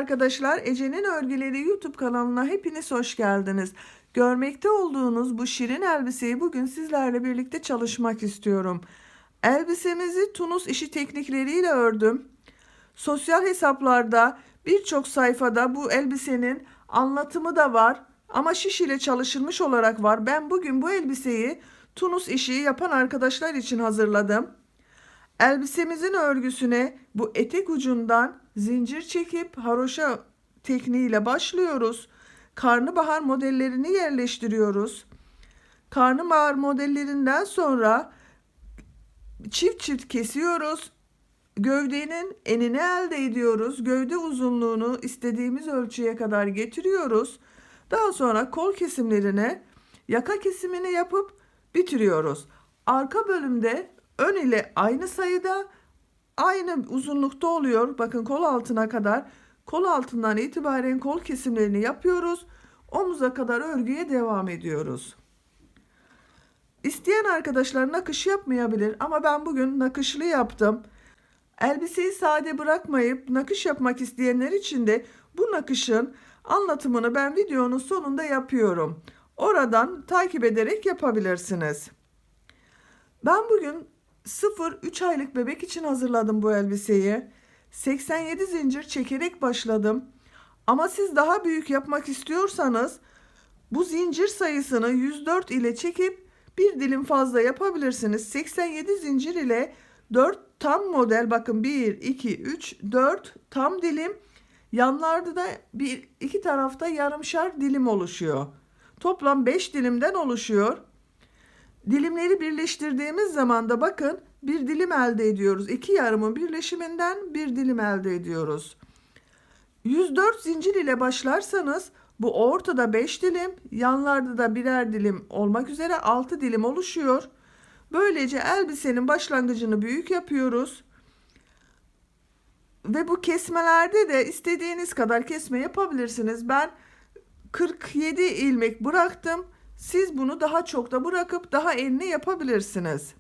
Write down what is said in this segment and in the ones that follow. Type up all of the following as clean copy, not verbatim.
arkadaşlar, Ece'nin Örgüleri YouTube kanalına hepiniz hoş geldiniz. Görmekte olduğunuz bu şirin elbiseyi bugün sizlerle birlikte çalışmak istiyorum. Elbisemizi Tunus işi teknikleriyle ördüm. Sosyal hesaplarda birçok sayfada bu elbisenin anlatımı da var ama şiş ile çalışılmış olarak var. Ben bugün bu elbiseyi Tunus işi yapan arkadaşlar için hazırladım. Elbisemizin örgüsüne bu etek ucundan zincir çekip haroşa tekniğiyle başlıyoruz. Karnabahar modellerini yerleştiriyoruz. Karnabahar modellerinden sonra çift çift kesiyoruz. Gövdenin enini elde ediyoruz. Gövde uzunluğunu istediğimiz ölçüye kadar getiriyoruz. Daha sonra kol kesimlerine yaka kesimini yapıp bitiriyoruz. Arka bölümde ön ile aynı sayıda, aynı uzunlukta oluyor. Bakın kol altına kadar. Kol altından itibaren kol kesimlerini yapıyoruz. Omuza kadar örgüye devam ediyoruz. İsteyen arkadaşlar nakış yapmayabilir ama ben bugün nakışlı yaptım. Elbiseyi sade bırakmayıp nakış yapmak isteyenler için de bu nakışın anlatımını ben videonun sonunda yapıyorum. Oradan takip ederek yapabilirsiniz. Ben bugün 0-3 aylık bebek için hazırladım bu elbiseyi. 87 zincir çekerek başladım. Ama siz daha büyük yapmak istiyorsanız bu zincir sayısını 104 ile çekip bir dilim fazla yapabilirsiniz. 87 zincir ile 4 tam model, bakın 1 2 3 4 tam dilim, yanlarda da bir iki tarafta yarımşar dilim oluşuyor. Toplam 5 dilimden oluşuyor. Dilimleri birleştirdiğimiz zaman da bakın bir dilim elde ediyoruz. İki yarımın birleşiminden bir dilim elde ediyoruz. 104 zincir ile başlarsanız bu ortada 5 dilim, yanlarda da birer dilim olmak üzere 6 dilim oluşuyor. Böylece elbisenin başlangıcını büyük yapıyoruz. Ve bu kesmelerde de istediğiniz kadar kesme yapabilirsiniz. Ben 47 ilmek bıraktım. Siz bunu daha çok da bırakıp daha enli yapabilirsiniz.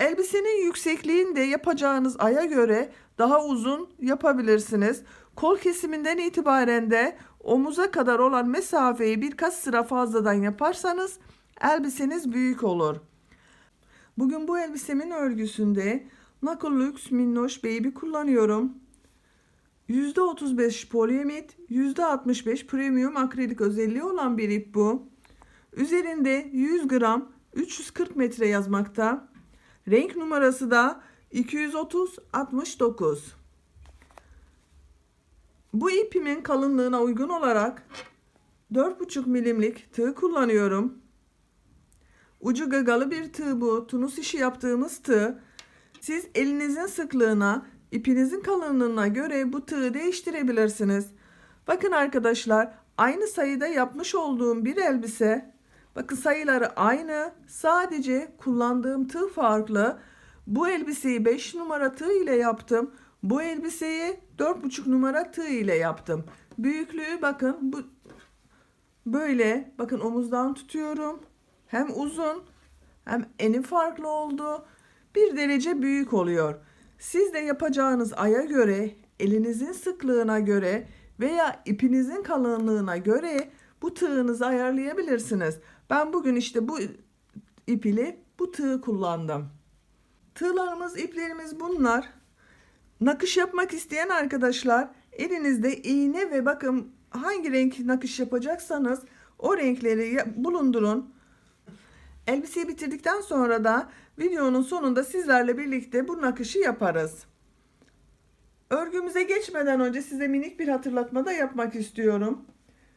Elbisenin yüksekliğini de yapacağınız aya göre daha uzun yapabilirsiniz. Kol kesiminden itibaren de omuza kadar olan mesafeyi birkaç sıra fazladan yaparsanız elbiseniz büyük olur. Bugün bu elbisemin örgüsünde Nako Lux Minnoş Baby kullanıyorum. %35 polyamid, %65 premium akrilik özelliği olan bir ip bu. Üzerinde 100 gram 340 metre yazmakta. Renk numarası da 230-69. Bu ipimin kalınlığına uygun olarak 4,5 milimlik tığ kullanıyorum. Ucu gagalı bir tığ bu. Tunus işi yaptığımız tığ. Siz elinizin sıklığına, ipinizin kalınlığına göre bu tığı değiştirebilirsiniz. Bakın arkadaşlar, aynı sayıda yapmış olduğum bir elbise. Bakın sayıları aynı, sadece kullandığım tığ farklı. Bu elbiseyi 5 numara tığ ile yaptım. Bu elbiseyi 4,5 numara tığ ile yaptım. Büyüklüğü bakın bu böyle. Bakın omuzdan tutuyorum. Hem uzun hem eni farklı oldu. Bir derece büyük oluyor. Siz de yapacağınız aya göre, elinizin sıklığına göre veya ipinizin kalınlığına göre bu tığınızı ayarlayabilirsiniz. Ben bugün işte bu ip ile bu tığı kullandım. Tığlarımız, iplerimiz bunlar. Nakış yapmak isteyen arkadaşlar elinizde iğne ve bakın hangi renk nakış yapacaksanız o renkleri bulundurun. Elbiseyi bitirdikten sonra da videonun sonunda sizlerle birlikte bu nakışı yaparız. Örgümüze geçmeden önce size minik bir hatırlatma da yapmak istiyorum.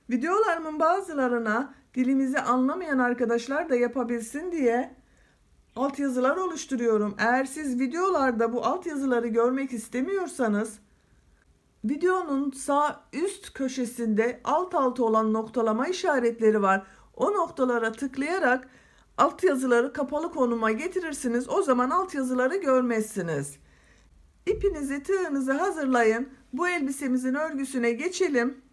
Videolarımın bazılarına dilimizi anlamayan arkadaşlar da yapabilsin diye altyazılar oluşturuyorum. Eğer siz videolarda bu altyazıları görmek istemiyorsanız videonun sağ üst köşesinde alt alta olan noktalama işaretleri var. O noktalara tıklayarak altyazıları kapalı konuma getirirsiniz. O zaman altyazıları görmezsiniz. İpinizi, tığınızı hazırlayın. Bu elbisemizin örgüsüne geçelim.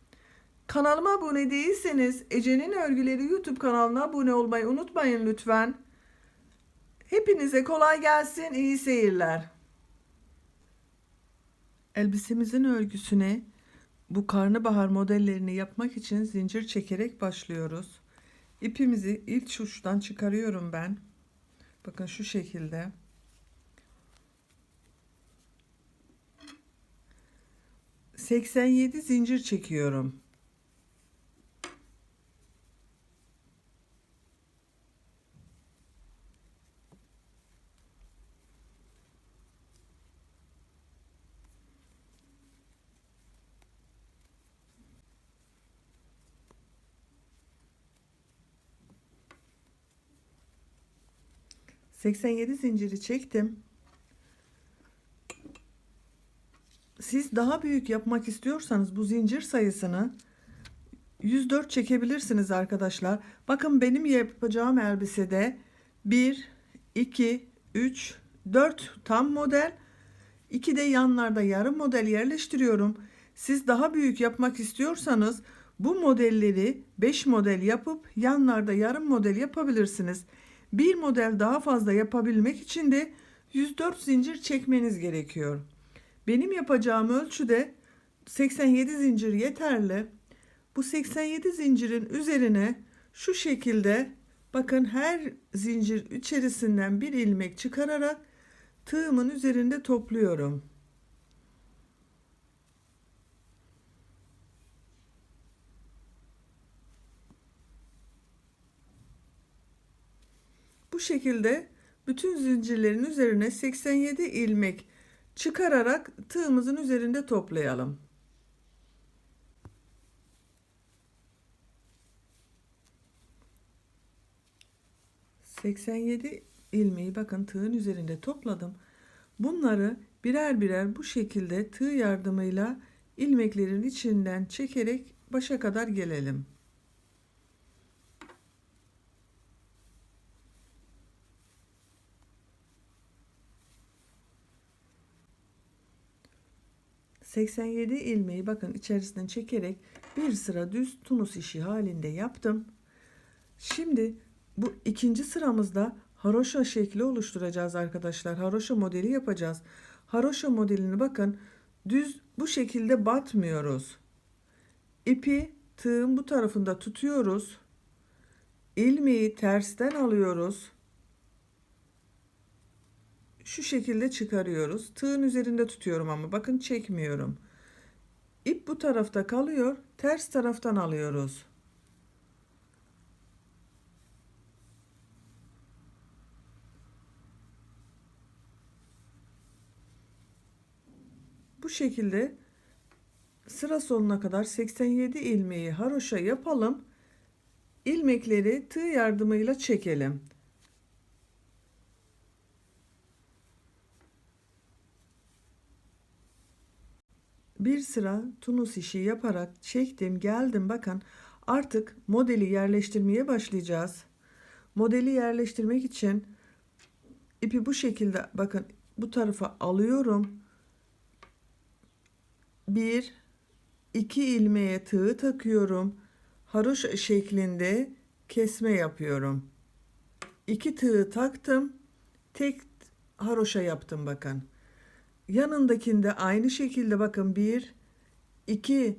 Kanalıma abone değilseniz Ece'nin Örgüleri YouTube kanalına abone olmayı unutmayın lütfen. Hepinize kolay gelsin, iyi seyirler. Elbisemizin örgüsüne Bu karnabahar modellerini yapmak için zincir çekerek başlıyoruz. İpimizi ilk uçtan çıkarıyorum ben. Bakın şu şekilde. ...87 zincir çekiyorum. ...87 zinciri çektim. Siz daha büyük yapmak istiyorsanız bu zincir sayısını 104 çekebilirsiniz arkadaşlar. Bakın benim yapacağım elbisede 1, 2, 3, 4 tam model, 2 de yanlarda yarım model yerleştiriyorum. Siz daha büyük yapmak istiyorsanız bu modelleri 5 model yapıp yanlarda yarım model yapabilirsiniz. Bir model daha fazla yapabilmek için de 104 zincir çekmeniz gerekiyor. Benim yapacağım ölçüde 87 zincir yeterli. Bu 87 zincirin üzerine şu şekilde bakın her zincir içerisinden bir ilmek çıkararak tığımın üzerinde topluyorum. Bu şekilde bütün zincirlerin üzerine 87 ilmek çıkararak tığımızın üzerinde toplayalım. ...87 ilmeği bakın tığın üzerinde topladım. Bunları birer birer bu şekilde tığ yardımıyla ilmeklerin içinden çekerek başa kadar gelelim. ...87 ilmeği bakın içerisinden çekerek bir sıra düz tunus işi halinde yaptım. Şimdi bu ikinci sıramızda haroşa şekli oluşturacağız arkadaşlar. Haroşa modeli yapacağız. Haroşa modelini bakın düz bu şekilde batmıyoruz. İpi tığın bu tarafında tutuyoruz. İlmeği tersten alıyoruz. Şu şekilde çıkarıyoruz. Tığın üzerinde tutuyorum ama bakın çekmiyorum. İp bu tarafta kalıyor. Ters taraftan alıyoruz. Bu şekilde sıra sonuna kadar 87 ilmeği haroşa yapalım. İlmekleri tığ yardımıyla çekelim. Bir sıra tunus işi yaparak çektim, geldim. Bakın artık modeli yerleştirmeye başlayacağız. Modeli yerleştirmek için ipi bu şekilde bakın bu tarafa alıyorum. 1 2 ilmeğe tığ takıyorum. Haroşa şeklinde kesme yapıyorum. 2 tığ taktım. Tek haroşa yaptım bakın. Yanındakinde aynı şekilde bakın 1 2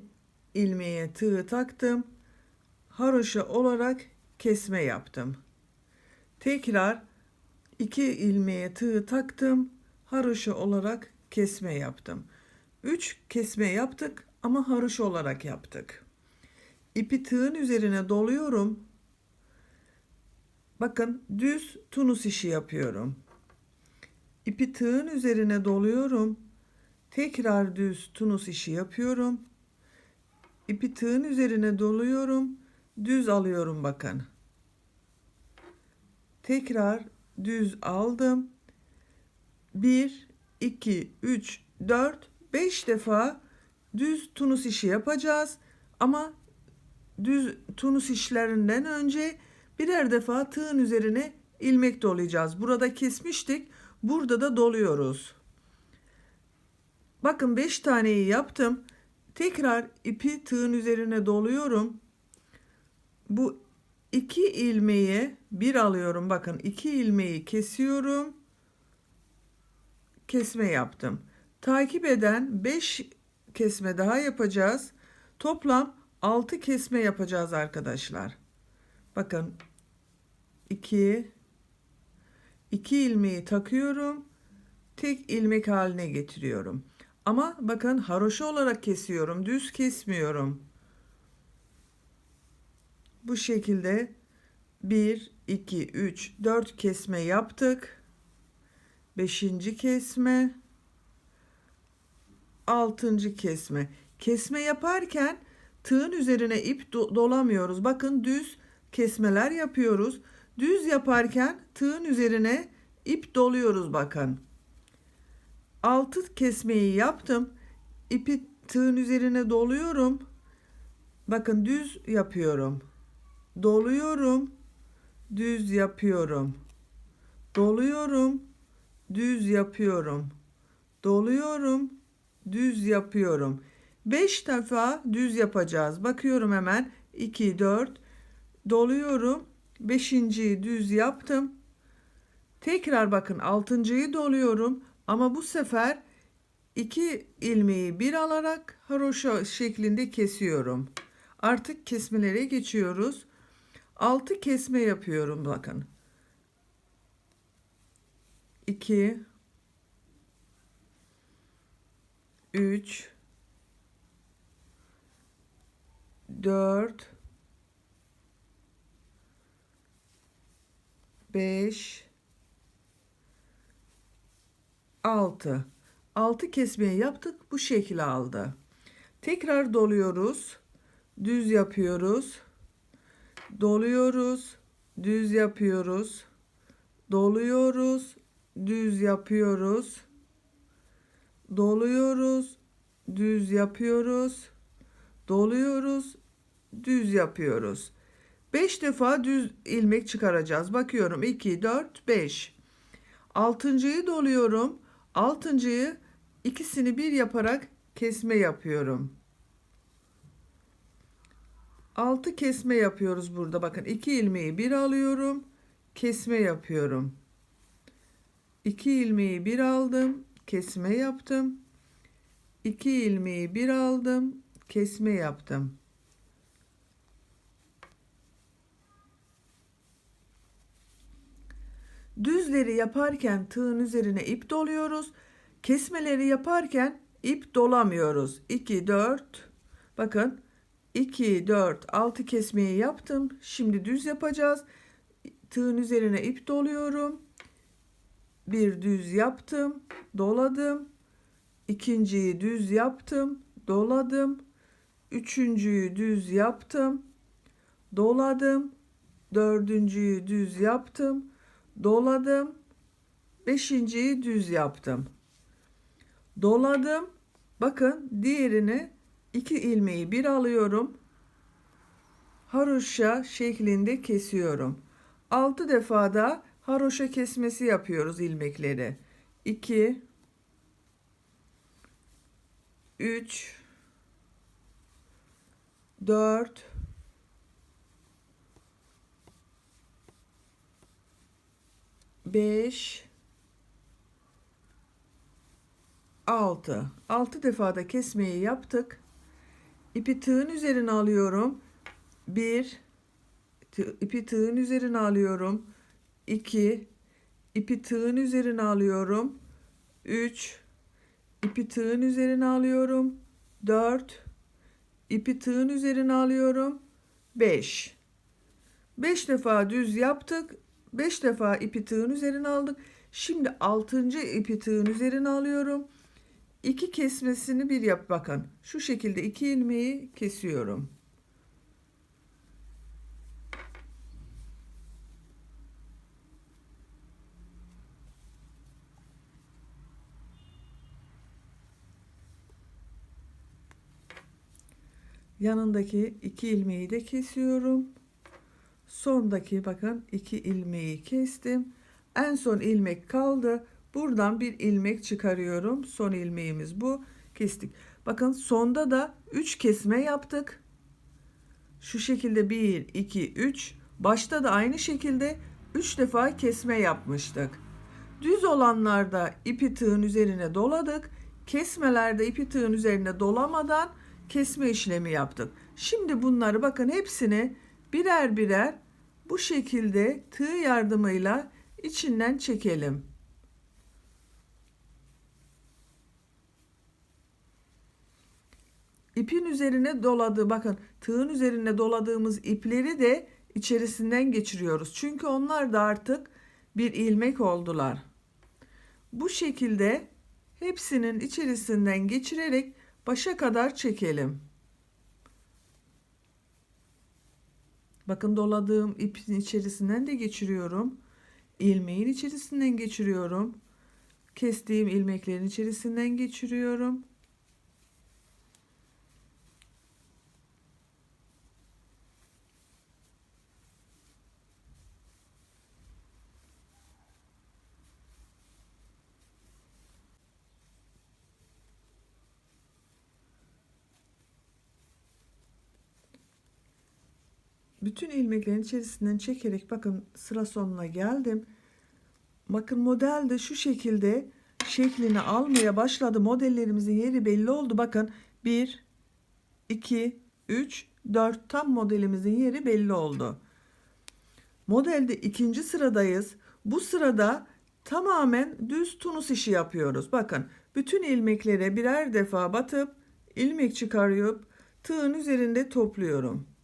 ilmeğe tığ taktım. Haroşa olarak kesme yaptım. Tekrar 2 ilmeğe tığ taktım. Haroşa olarak kesme yaptım. 3 kesme yaptık ama haroşa olarak yaptık. İpi tığın üzerine doluyorum. Bakın düz tunus işi yapıyorum. İpi tığın üzerine doluyorum. Tekrar düz tunus işi yapıyorum. İpi tığın üzerine doluyorum. Düz alıyorum bakın. Tekrar düz aldım. 1 2 3 4 5 defa düz tunus işi yapacağız. Ama düz tunus işlerinden önce birer defa tığın üzerine ilmek dolayacağız. Burada kesmiştik. Burada da doluyoruz. Bakın 5 taneyi yaptım. Tekrar ipi tığın üzerine doluyorum. Bu 2 ilmeği bir alıyorum. Bakın 2 ilmeği kesiyorum. Kesme yaptım. Takip eden 5 kesme daha yapacağız. Toplam 6 kesme yapacağız arkadaşlar. Bakın 2 ilmeği takıyorum. Tek ilmek haline getiriyorum. Ama bakın haroşa olarak kesiyorum. Düz kesmiyorum. Bu şekilde 1, 2, 3, 4 kesme yaptık. 5. kesme. 6. kesme. Kesme yaparken tığın üzerine ip dolamıyoruz. Bakın düz kesmeler yapıyoruz. Düz yaparken tığın üzerine ip doluyoruz bakın. 6 kesmeyi yaptım. İpi tığın üzerine doluyorum. Bakın düz yapıyorum. Doluyorum. Düz yapıyorum. Doluyorum. Düz yapıyorum. Doluyorum. Düz yapıyorum. 5 defa düz yapacağız. Bakıyorum hemen. 2, 4. Doluyorum. 5.'yi düz yaptım. Tekrar bakın 6.'yı doluyorum. Ama bu sefer 2 ilmeği bir alarak haroşa şeklinde kesiyorum. Artık kesmelere geçiyoruz. 6 kesme yapıyorum bakın. 2 3 4 5 6 kesmeyi yaptık. Bu şekil aldı. Tekrar doluyoruz. Düz yapıyoruz. Doluyoruz. Düz yapıyoruz. Doluyoruz. Düz yapıyoruz. Doluyoruz. Düz yapıyoruz. Doluyoruz. Düz yapıyoruz. 5 defa düz ilmek çıkaracağız. Bakıyorum 2, 4, 5. 6.'yı doluyorum. 6.'yı ikisini bir yaparak kesme yapıyorum. 6 kesme yapıyoruz burada. Bakın 2 ilmeği bir alıyorum. Kesme yapıyorum. 2 ilmeği bir aldım. Kesme yaptım. 2 ilmeği bir aldım. Kesme yaptım. Düzleri yaparken tığın üzerine ip doluyoruz. Kesmeleri yaparken ip dolamıyoruz. 2, 4. Bakın 2, 4, 6 kesmeyi yaptım. Şimdi düz yapacağız. Tığın üzerine ip doluyorum. Bir düz yaptım. Doladım. İkinciyi düz yaptım. Doladım. Üçüncüyü düz yaptım. Doladım. Dördüncüyü düz yaptım. Doladım. 5.'yi düz yaptım. Doladım. Bakın diğerini 2 ilmeği bir alıyorum. Haroşa şeklinde kesiyorum. 6 defa da haroşa kesmesi yapıyoruz ilmekleri. 2 3 4 5 6 defa da kesmeyi yaptık. İpi tığın üzerine alıyorum. 1 ipi tığın üzerine alıyorum. 2 ipi tığın üzerine alıyorum. 3 ipi tığın üzerine alıyorum. 4 ipi tığın üzerine alıyorum. 5 defa düz yaptık. 5 defa ipi tığın üzerine aldık. Şimdi 6. ipi tığın üzerine alıyorum. 2 kesmesini bir yap bakın. Şu şekilde 2 ilmeği kesiyorum. Yanındaki 2 ilmeği de kesiyorum. Sondaki bakın 2 ilmeği kestim. En son ilmek kaldı. Buradan bir ilmek çıkarıyorum. Son ilmeğimiz bu. Kestik. Bakın sonda da 3 kesme yaptık. Şu şekilde 1, 2, 3. Başta da aynı şekilde 3 defa kesme yapmıştık. Düz olanlarda ipi tığın üzerine doladık. Kesmelerde ipi tığın üzerine dolamadan kesme işlemi yaptık. Şimdi bunları bakın hepsini birer birer bu şekilde tığ yardımıyla içinden çekelim. İpin üzerine doladığı, bakın tığın üzerine doladığımız ipleri de içerisinden geçiriyoruz. Çünkü onlar da artık bir ilmek oldular. Bu şekilde hepsinin içerisinden geçirerek başa kadar çekelim. Bakın doladığım ipin içerisinden de geçiriyorum. İlmeğin içerisinden geçiriyorum. Kestiğim ilmeklerin içerisinden geçiriyorum. Bütün ilmeklerin içerisinden çekerek bakın sıra sonuna geldim. Bakın model de şu şekilde şeklini almaya başladı. Modellerimizin yeri belli oldu. Bakın 1, 2, 3, 4 tam modelimizin yeri belli oldu. Modelde ikinci sıradayız. Bu sırada tamamen düz tunus işi yapıyoruz. Bakın bütün ilmeklere birer defa batıp ilmek çıkarıp tığın üzerinde topluyorum.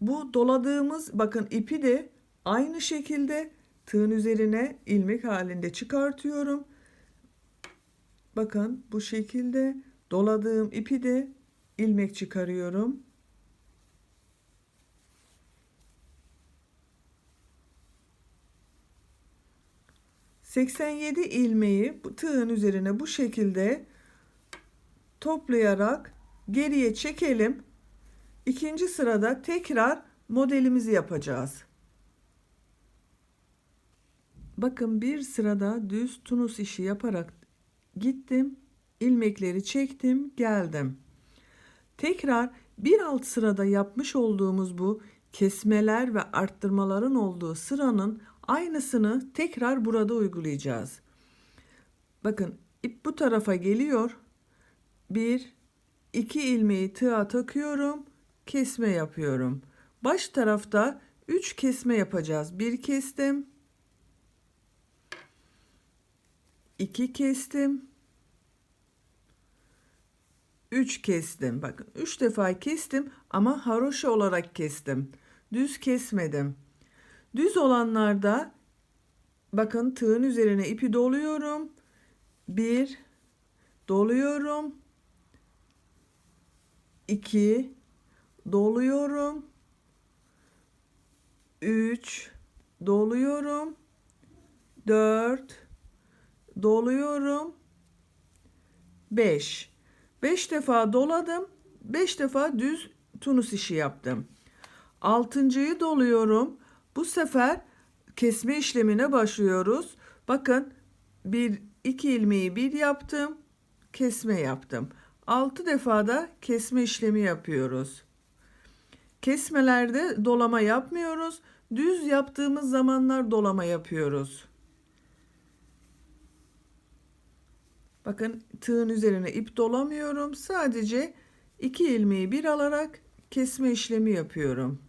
Bu doladığımız bakın ipi de aynı şekilde tığın üzerine ilmek halinde çıkartıyorum. Bakın bu şekilde doladığım ipi de ilmek çıkarıyorum. ...87 ilmeği bu tığın üzerine bu şekilde toplayarak geriye çekelim. İkinci sırada tekrar modelimizi yapacağız. Bakın bir sırada düz tunus işi yaparak gittim, ilmekleri çektim, geldim. Tekrar bir alt sırada yapmış olduğumuz bu kesmeler ve arttırmaların olduğu sıranın aynısını tekrar burada uygulayacağız. Bakın ip bu tarafa geliyor. 1, 2 ilmeği tığa takıyorum, kesme yapıyorum. Baş tarafta 3 kesme yapacağız. 1 kestim, 2 kestim, 3 kestim. Bakın 3 defa kestim ama haroşa olarak kestim. Düz kesmedim. Düz olanlarda bakın tığın üzerine ipi doluyorum. 1 doluyorum. 2 doluyorum. 3 doluyorum. 4 doluyorum. 5 defa doladım. 5 defa düz tunus işi yaptım. 6.'yı doluyorum. Bu sefer kesme işlemine başlıyoruz. Bakın 2 ilmeği 1 yaptım. Kesme yaptım. 6 defa da kesme işlemi yapıyoruz. Kesmelerde dolama yapmıyoruz. Düz yaptığımız zamanlar dolama yapıyoruz. Bakın tığın üzerine ip dolamıyorum. Sadece 2 ilmeği 1 alarak kesme işlemi yapıyorum.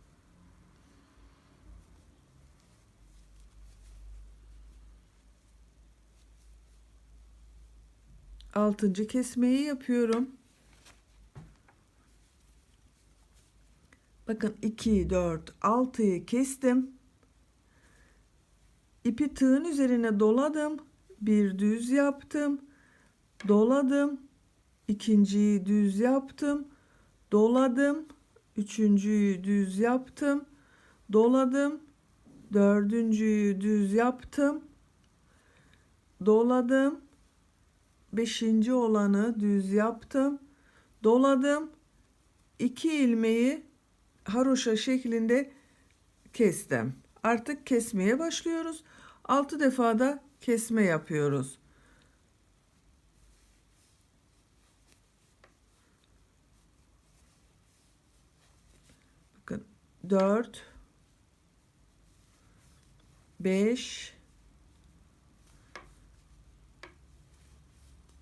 Altıncı kesmeyi yapıyorum. Bakın 2, 4, 6'yı kestim. İpi tığın üzerine doladım. Bir düz yaptım. Doladım. İkinciyi düz yaptım. Doladım. Üçüncüyü düz yaptım. Doladım. Dördüncüyü düz yaptım. Doladım. Beşinci olanı düz yaptım. Doladım. 2 ilmeği haroşa şeklinde kestim. Artık kesmeye başlıyoruz. 6 defa da kesme yapıyoruz. Bakın 4 5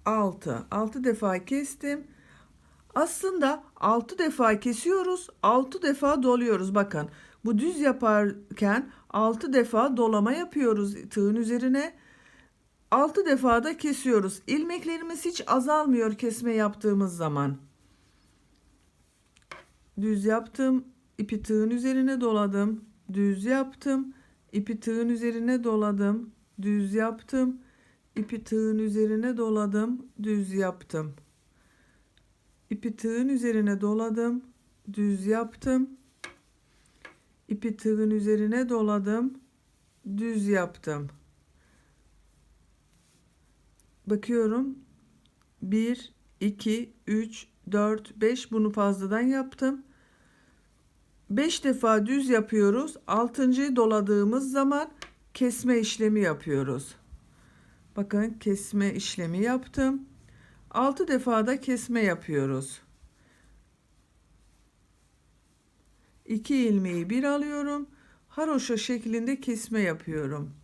6. 6 defa kestim. Aslında 6 defa kesiyoruz, 6 defa doluyoruz. Bakın bu düz yaparken 6 defa dolama yapıyoruz tığın üzerine. 6 defa da kesiyoruz. İlmeklerimiz hiç azalmıyor kesme yaptığımız zaman. Düz yaptım, ipi tığın üzerine doladım, düz yaptım, ipi tığın üzerine doladım, düz yaptım, ipi tığın üzerine doladım, düz yaptım. İpi tığın üzerine doladım, düz yaptım. İpi tığın üzerine doladım, düz yaptım. Bakıyorum. 1, 2, 3, 4, 5 bunu fazladan yaptım. 5 defa düz yapıyoruz. 6.'yı doladığımız zaman kesme işlemi yapıyoruz. Bakın kesme işlemi yaptım. 6 defa da kesme yapıyoruz. 2 ilmeği bir alıyorum. Haroşa şeklinde kesme yapıyorum.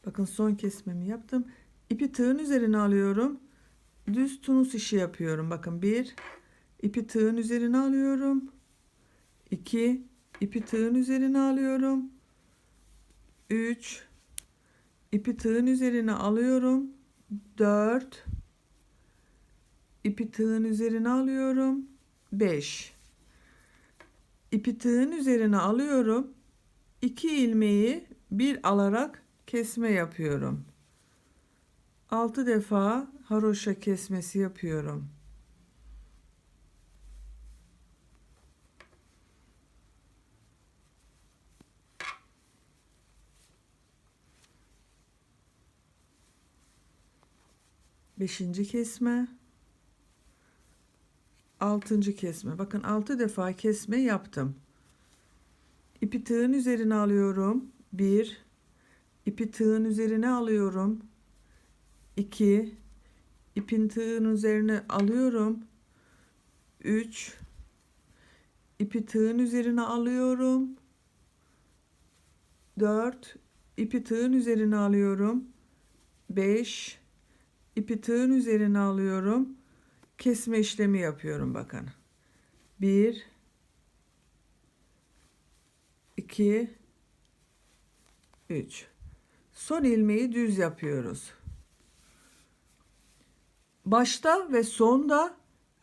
Bakın son kesmemi yaptım. İpi tığın üzerine alıyorum. Düz tunus işi yapıyorum. Bakın 1, ipi tığın üzerine alıyorum. 2, ipi tığın üzerine alıyorum. 3, ipi tığın üzerine alıyorum. 4, ipi tığın üzerine alıyorum. 5, ipi tığın üzerine alıyorum. 2 ilmeği bir alarak kesme yapıyorum. 6 defa haroşa kesmesi yapıyorum. Beşinci kesme. 6. kesme. Bakın 6 defa kesme yaptım. İpi tığın üzerine alıyorum. 1, ipi tığın üzerine alıyorum. 2, ipin tığın üzerine alıyorum. 3, ipi tığın üzerine alıyorum. 4, ipi tığın üzerine alıyorum. 5, ipi tığın üzerine alıyorum. Kesme işlemi yapıyorum bakın. 1, 2, 3. Son ilmeği düz yapıyoruz. Başta ve sonda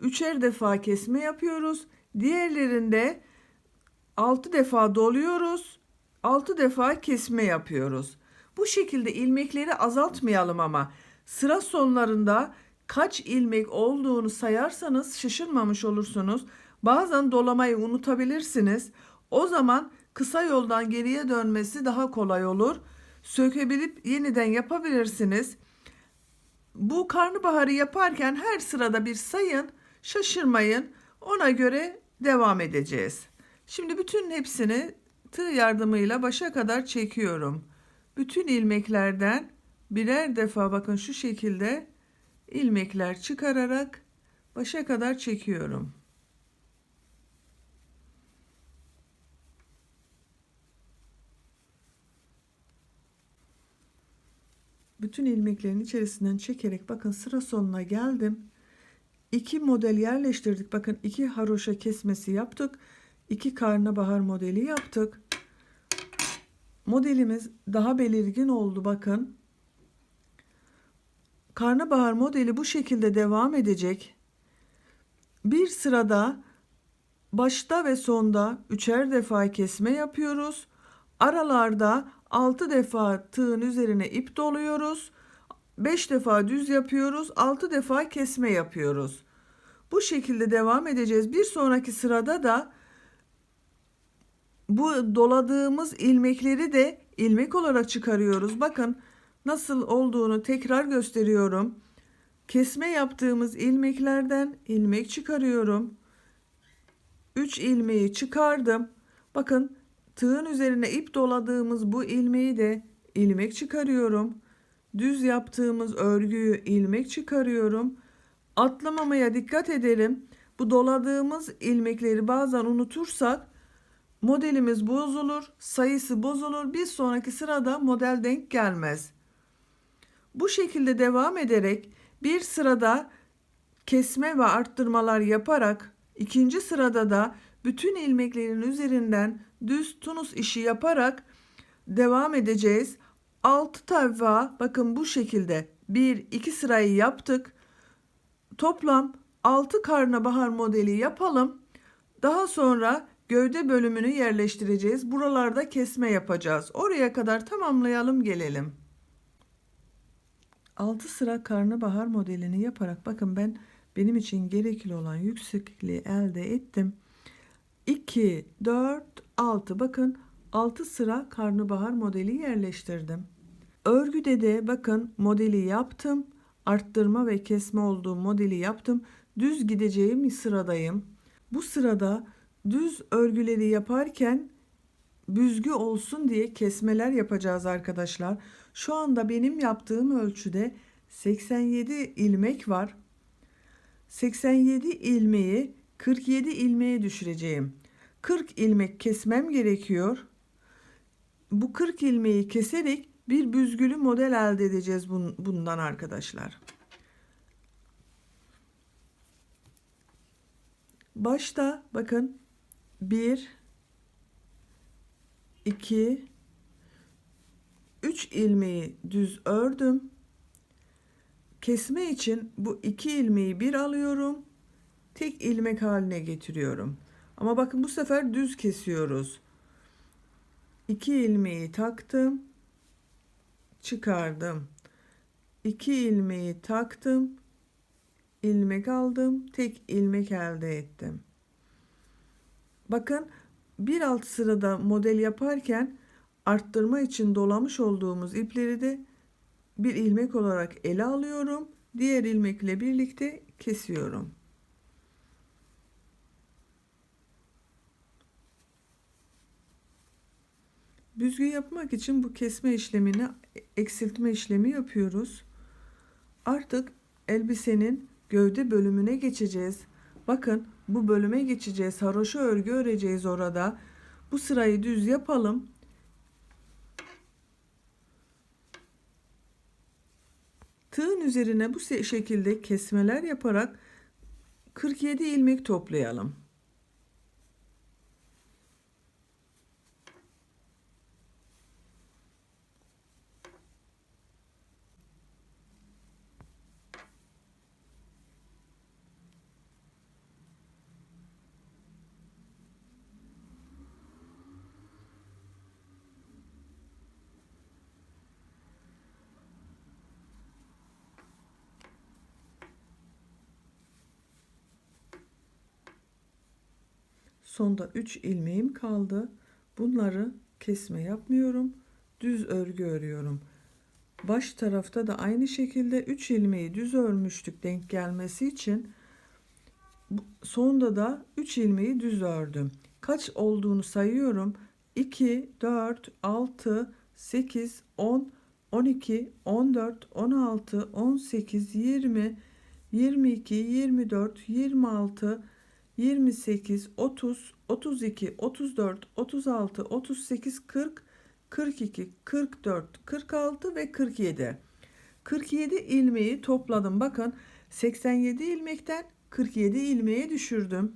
3'er defa kesme yapıyoruz. Diğerlerinde 6 defa doluyoruz. 6 defa kesme yapıyoruz. Bu şekilde ilmekleri azaltmayalım ama sıra sonlarında kaç ilmek olduğunu sayarsanız şaşırmamış olursunuz. Bazen dolamayı unutabilirsiniz. O zaman kısa yoldan geriye dönmesi daha kolay olur. Sökebilip yeniden yapabilirsiniz. Bu karnabaharı yaparken her sırada bir sayın, şaşırmayın. Ona göre devam edeceğiz. Şimdi bütün hepsini tığ yardımıyla başa kadar çekiyorum. Bütün ilmeklerden birer defa bakın şu şekilde ilmekler çıkararak başa kadar çekiyorum. Bütün ilmeklerin içerisinden çekerek bakın sıra sonuna geldim. 2 model yerleştirdik. Bakın 2 haroşa kesmesi yaptık. 2 karnabahar modeli yaptık. Modelimiz daha belirgin oldu bakın. Karnabahar modeli bu şekilde devam edecek. Bir sırada başta ve sonda 3'er defa kesme yapıyoruz. Aralarda 6 defa tığın üzerine ip doluyoruz. 5 defa düz yapıyoruz. 6 defa kesme yapıyoruz. Bu şekilde devam edeceğiz. Bir sonraki sırada da bu doladığımız ilmekleri de ilmek olarak çıkarıyoruz. Bakın nasıl olduğunu tekrar gösteriyorum. Kesme yaptığımız ilmeklerden ilmek çıkarıyorum. 3 ilmeği çıkardım. Bakın tığın üzerine ip doladığımız bu ilmeği de ilmek çıkarıyorum. Düz yaptığımız örgüyü ilmek çıkarıyorum. Atlamamaya dikkat edelim. Bu doladığımız ilmekleri bazen unutursak modelimiz bozulur, sayısı bozulur. Bir sonraki sırada model denk gelmez. Bu şekilde devam ederek bir sırada kesme ve arttırmalar yaparak ikinci sırada da bütün ilmeklerin üzerinden düz tunus işi yaparak devam edeceğiz. 6 defa bakın bu şekilde 1-2 sırayı yaptık. Toplam 6 karnabahar modeli yapalım. Daha sonra gövde bölümünü yerleştireceğiz. Buralarda kesme yapacağız. Oraya kadar tamamlayalım gelelim. 6 sıra karnabahar modelini yaparak bakın benim için gerekli olan yüksekliği elde ettim. 2, 4, 6 bakın 6 sıra karnabahar modeli yerleştirdim. Örgüde de bakın modeli yaptım. Arttırma ve kesme olduğu modeli yaptım. Düz gideceğim sıradayım. Bu sırada düz örgüleri yaparken büzgü olsun diye kesmeler yapacağız arkadaşlar. Şu anda benim yaptığım ölçüde 87 ilmek var. 87 ilmeği 47 ilmeğe düşüreceğim. 40 ilmek kesmem gerekiyor. Bu 40 ilmeği keserek bir büzgülü model elde edeceğiz bundan arkadaşlar. Başta bakın 1 2 3 ilmeği düz ördüm. Kesme için bu 2 ilmeği bir alıyorum. Tek ilmek haline getiriyorum. Ama bakın bu sefer düz kesiyoruz. 2 ilmeği taktım. Çıkardım. 2 ilmeği taktım. İlmek aldım. Tek ilmek elde ettim. Bakın bir alt sırada model yaparken arttırma için dolamış olduğumuz ipleri de bir ilmek olarak ele alıyorum. Diğer ilmekle birlikte kesiyorum. Büzgü yapmak için bu kesme işlemini, eksiltme işlemi yapıyoruz. Artık elbisenin gövde bölümüne geçeceğiz. Bakın bu bölüme geçeceğiz. Haroşa örgü öreceğiz orada. Bu sırayı düz yapalım. Tığın üzerine bu şekilde kesmeler yaparak 47 ilmek toplayalım. Sonda 3 ilmeğim kaldı. Bunları kesme yapmıyorum. Düz örgü örüyorum. Baş tarafta da aynı şekilde 3 ilmeği düz örmüştük denk gelmesi için. Sonda da 3 ilmeği düz ördüm. Kaç olduğunu sayıyorum. 2, 4, 6, 8, 10, 12, 14, 16, 18, 20, 22, 24, 26, 28, 30, 32, 34, 36, 38, 40, 42, 44, 46 ve 47. 47 ilmeği topladım. Bakın 87 ilmekten 47 ilmeğe düşürdüm.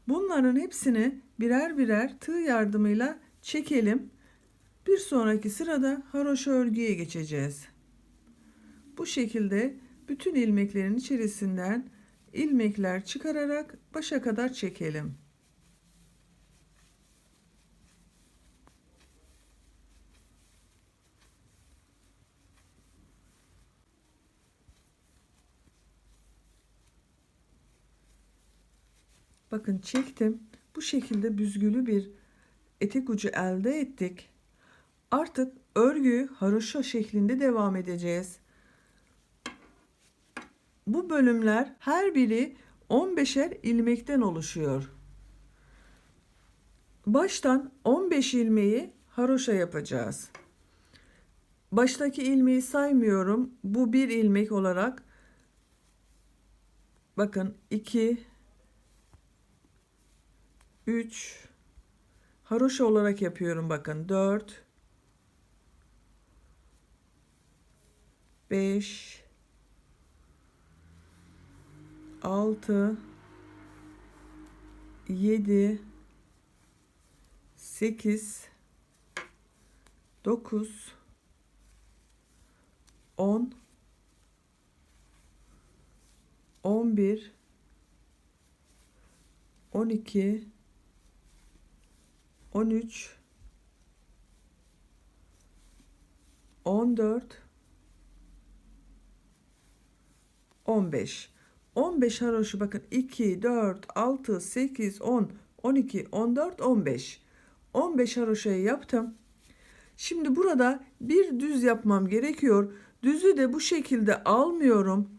Bunların hepsini birer birer tığ yardımıyla çekelim. Bir sonraki sırada haroşa örgüye geçeceğiz. Bu şekilde bütün ilmeklerin içerisinden ilmekler çıkararak başa kadar çekelim. Bakın çektim. Bu şekilde büzgülü bir etek ucu elde ettik. Artık örgüyü haroşa şeklinde devam edeceğiz. Bu bölümler her biri 15'er ilmekten oluşuyor. Baştan 15 ilmeği haroşa yapacağız. Baştaki ilmeği saymıyorum. Bu bir ilmek olarak Bakın 2, 3 haroşa olarak yapıyorum. Bakın 4, 5, 6, 7, 8, 9, 10, 11, 12, 13, 14, 15. 15 haroşu bakın 2, 4, 6, 8, 10, 12, 14, 15. 15 haroşayı yaptım. Şimdi burada bir düz yapmam gerekiyor. Düzü de bu şekilde almıyorum.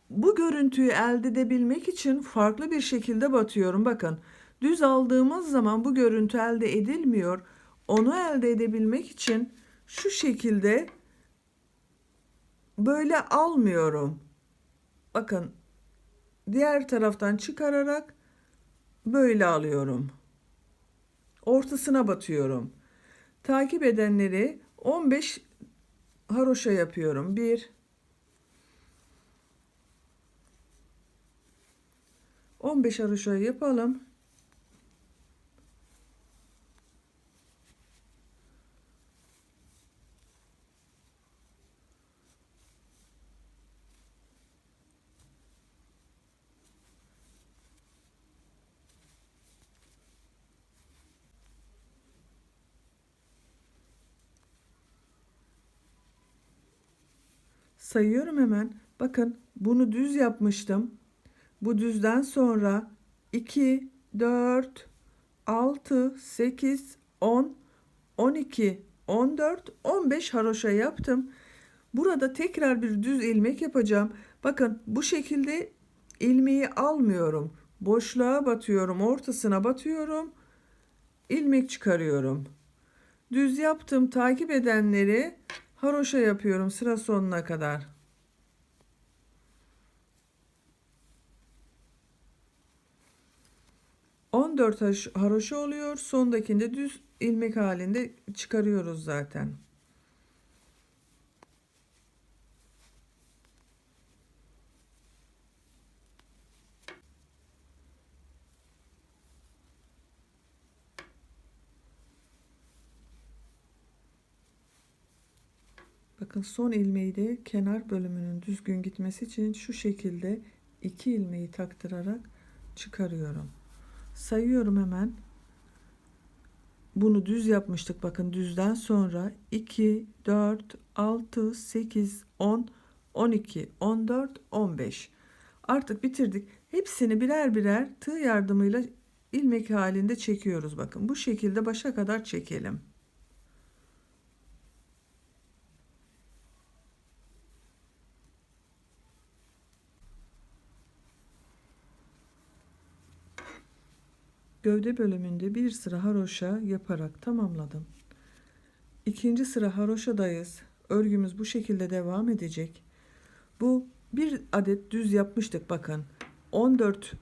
Bu görüntüyü elde edebilmek için farklı bir şekilde batıyorum. Bakın düz aldığımız zaman bu görüntü elde edilmiyor. Onu elde edebilmek için şu şekilde böyle almıyorum. Bakın diğer taraftan çıkararak böyle alıyorum. Ortasına batıyorum. Takip edenleri 15 haroşa yapıyorum. 1, 15 haroşa yapalım. Sayıyorum hemen. Bakın bunu düz yapmıştım. Bu düzden sonra 2, 4, 6, 8, 10, 12, 14, 15 haroşa yaptım. Burada tekrar bir düz ilmek yapacağım. Bakın bu şekilde ilmeği almıyorum. Boşluğa batıyorum, ortasına batıyorum. İlmek çıkarıyorum. Düz yaptım. Takip edenleri haroşa yapıyorum sıra sonuna kadar. 14 haroşa oluyor. Sondakinde düz ilmek halinde çıkarıyoruz zaten. Bakın son ilmeği de kenar bölümünün düzgün gitmesi için şu şekilde 2 ilmeği taktırarak çıkarıyorum. Sayıyorum hemen. Bunu düz yapmıştık. Bakın düzden sonra 2, 4, 6, 8, 10, 12, 14, 15. Artık bitirdik. Hepsini birer birer tığ yardımıyla ilmek halinde çekiyoruz. Bakın bu şekilde başa kadar çekelim. Gövde bölümünde bir sıra haroşa yaparak tamamladım. İkinci sıra haroşadayız. Örgümüz bu şekilde devam edecek. Bu bir adet düz yapmıştık bakın. 14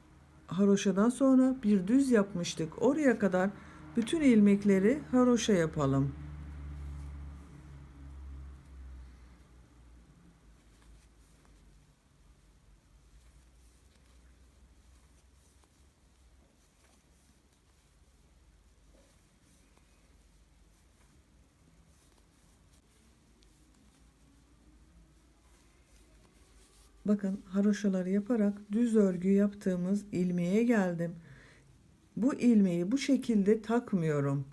haroşadan sonra bir düz yapmıştık. Oraya kadar bütün ilmekleri haroşa yapalım. Bakın haroşaları yaparak düz örgü yaptığımız ilmeğe geldim. Bu ilmeği bu şekilde takmıyorum.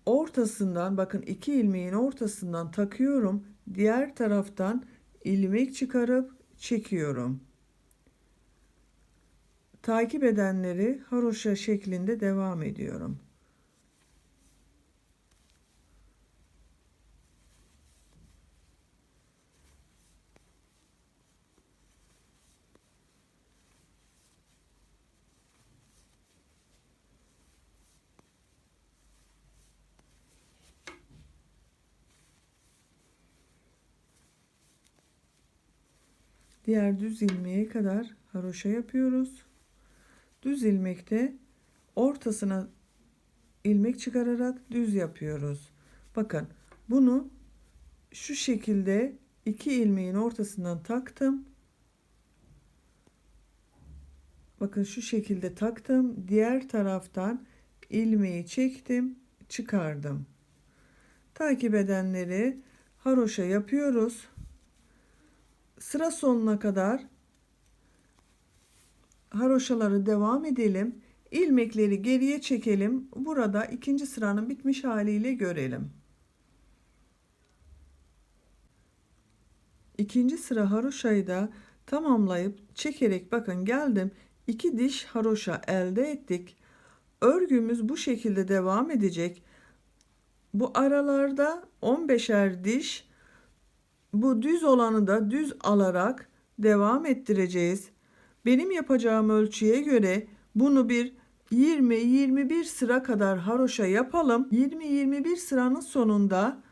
Ortasından bakın 2 ilmeğin ortasından takıyorum. Diğer taraftan ilmek çıkarıp çekiyorum. Takip edenleri haroşa şeklinde devam ediyorum. Diğer düz ilmeğe kadar haroşa yapıyoruz. Düz ilmekte ortasına ilmek çıkararak düz yapıyoruz. Bakın bunu şu şekilde iki ilmeğin ortasından taktım. Bakın şu şekilde taktım. Diğer taraftan ilmeği çektim, çıkardım. Takip edenleri haroşa yapıyoruz. Sıra sonuna kadar haroşaları devam edelim. İlmekleri geriye çekelim. Burada ikinci sıranın bitmiş haliyle görelim. İkinci sıra haroşayı da tamamlayıp çekerek bakın geldim. 2 diş haroşa elde ettik. Örgümüz bu şekilde devam edecek. Bu aralarda 15'er diş, bu düz olanı da düz alarak devam ettireceğiz. Benim yapacağım ölçüye göre bunu bir 20-21 sıra kadar haroşa yapalım. 20-21 sıranın sonunda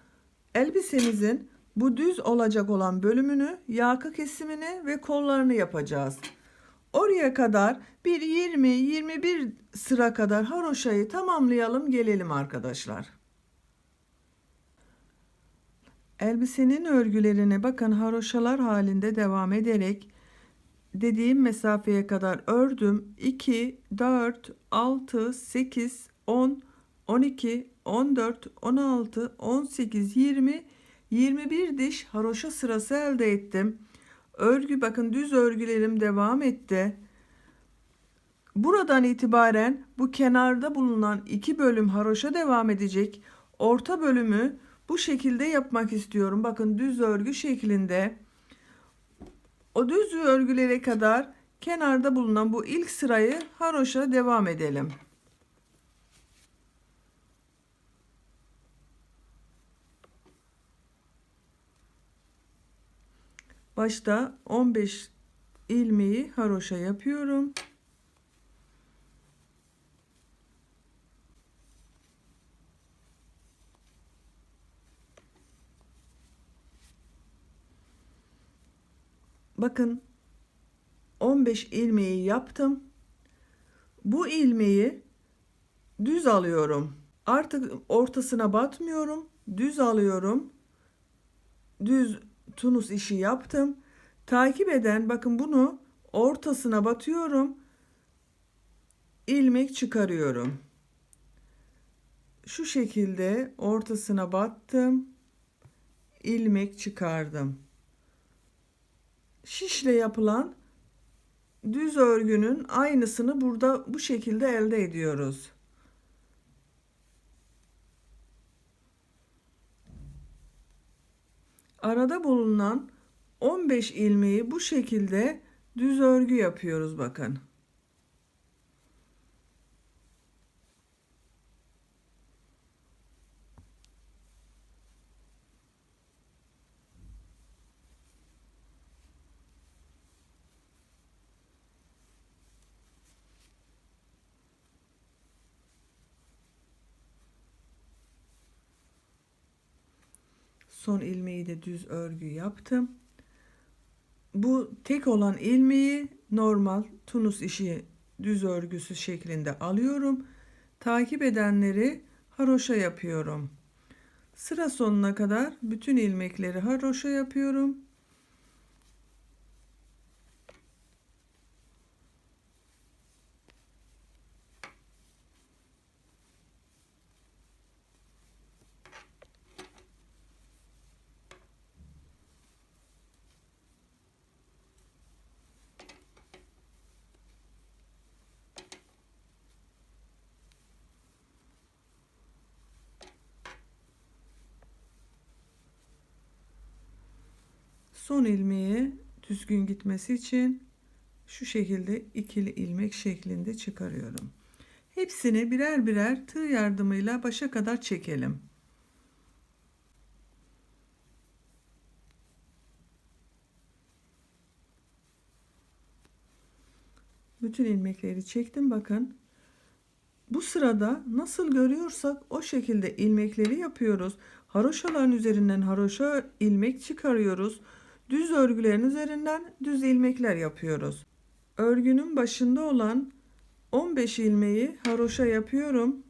elbisemizin bu düz olacak olan bölümünü, yaka kesimini ve kollarını yapacağız. Oraya kadar bir 20-21 sıra kadar haroşayı tamamlayalım gelelim arkadaşlar. Elbisenin örgülerine bakın haroşalar halinde devam ederek dediğim mesafeye kadar ördüm. 2, 4, 6, 8, 10, 12, 14, 16, 18, 20, 21 diş haroşa sırası elde ettim. Örgü bakın düz örgülerim devam etti. Buradan itibaren bu kenarda bulunan 2 bölüm haroşa devam edecek. Orta bölümü bu şekilde yapmak istiyorum. Bakın düz örgü şeklinde. O düz örgülere kadar kenarda bulunan bu ilk sırayı haroşa devam edelim. Başta 15 ilmeği haroşa yapıyorum. Bakın 15 ilmeği yaptım. Bu ilmeği düz alıyorum. Artık ortasına batmıyorum. Düz alıyorum. Düz tunus işi yaptım. Takip eden bakın bunu ortasına batıyorum. İlmek çıkarıyorum. Şu şekilde ortasına battım. İlmek çıkardım. Şişle yapılan düz örgünün aynısını burada bu şekilde elde ediyoruz. Arada bulunan 15 ilmeği bu şekilde düz örgü yapıyoruz bakın. Son ilmeği de düz örgü yaptım. Bu tek olan ilmeği normal tunus işi düz örgüsü şeklinde alıyorum. Takip edenleri haroşa yapıyorum. Sıra sonuna kadar bütün ilmekleri haroşa yapıyorum. Son ilmeği düzgün gitmesi için şu şekilde ikili ilmek şeklinde çıkarıyorum. Hepsini birer birer tığ yardımıyla başa kadar çekelim. Bütün ilmekleri çektim bakın. Bu sırada nasıl görüyorsak o şekilde ilmekleri yapıyoruz. Haroşaların üzerinden haroşa ilmek çıkarıyoruz. düz örgülerin üzerinden düz ilmekler yapıyoruz. Örgünün başında olan 15 ilmeği haroşa yapıyorum.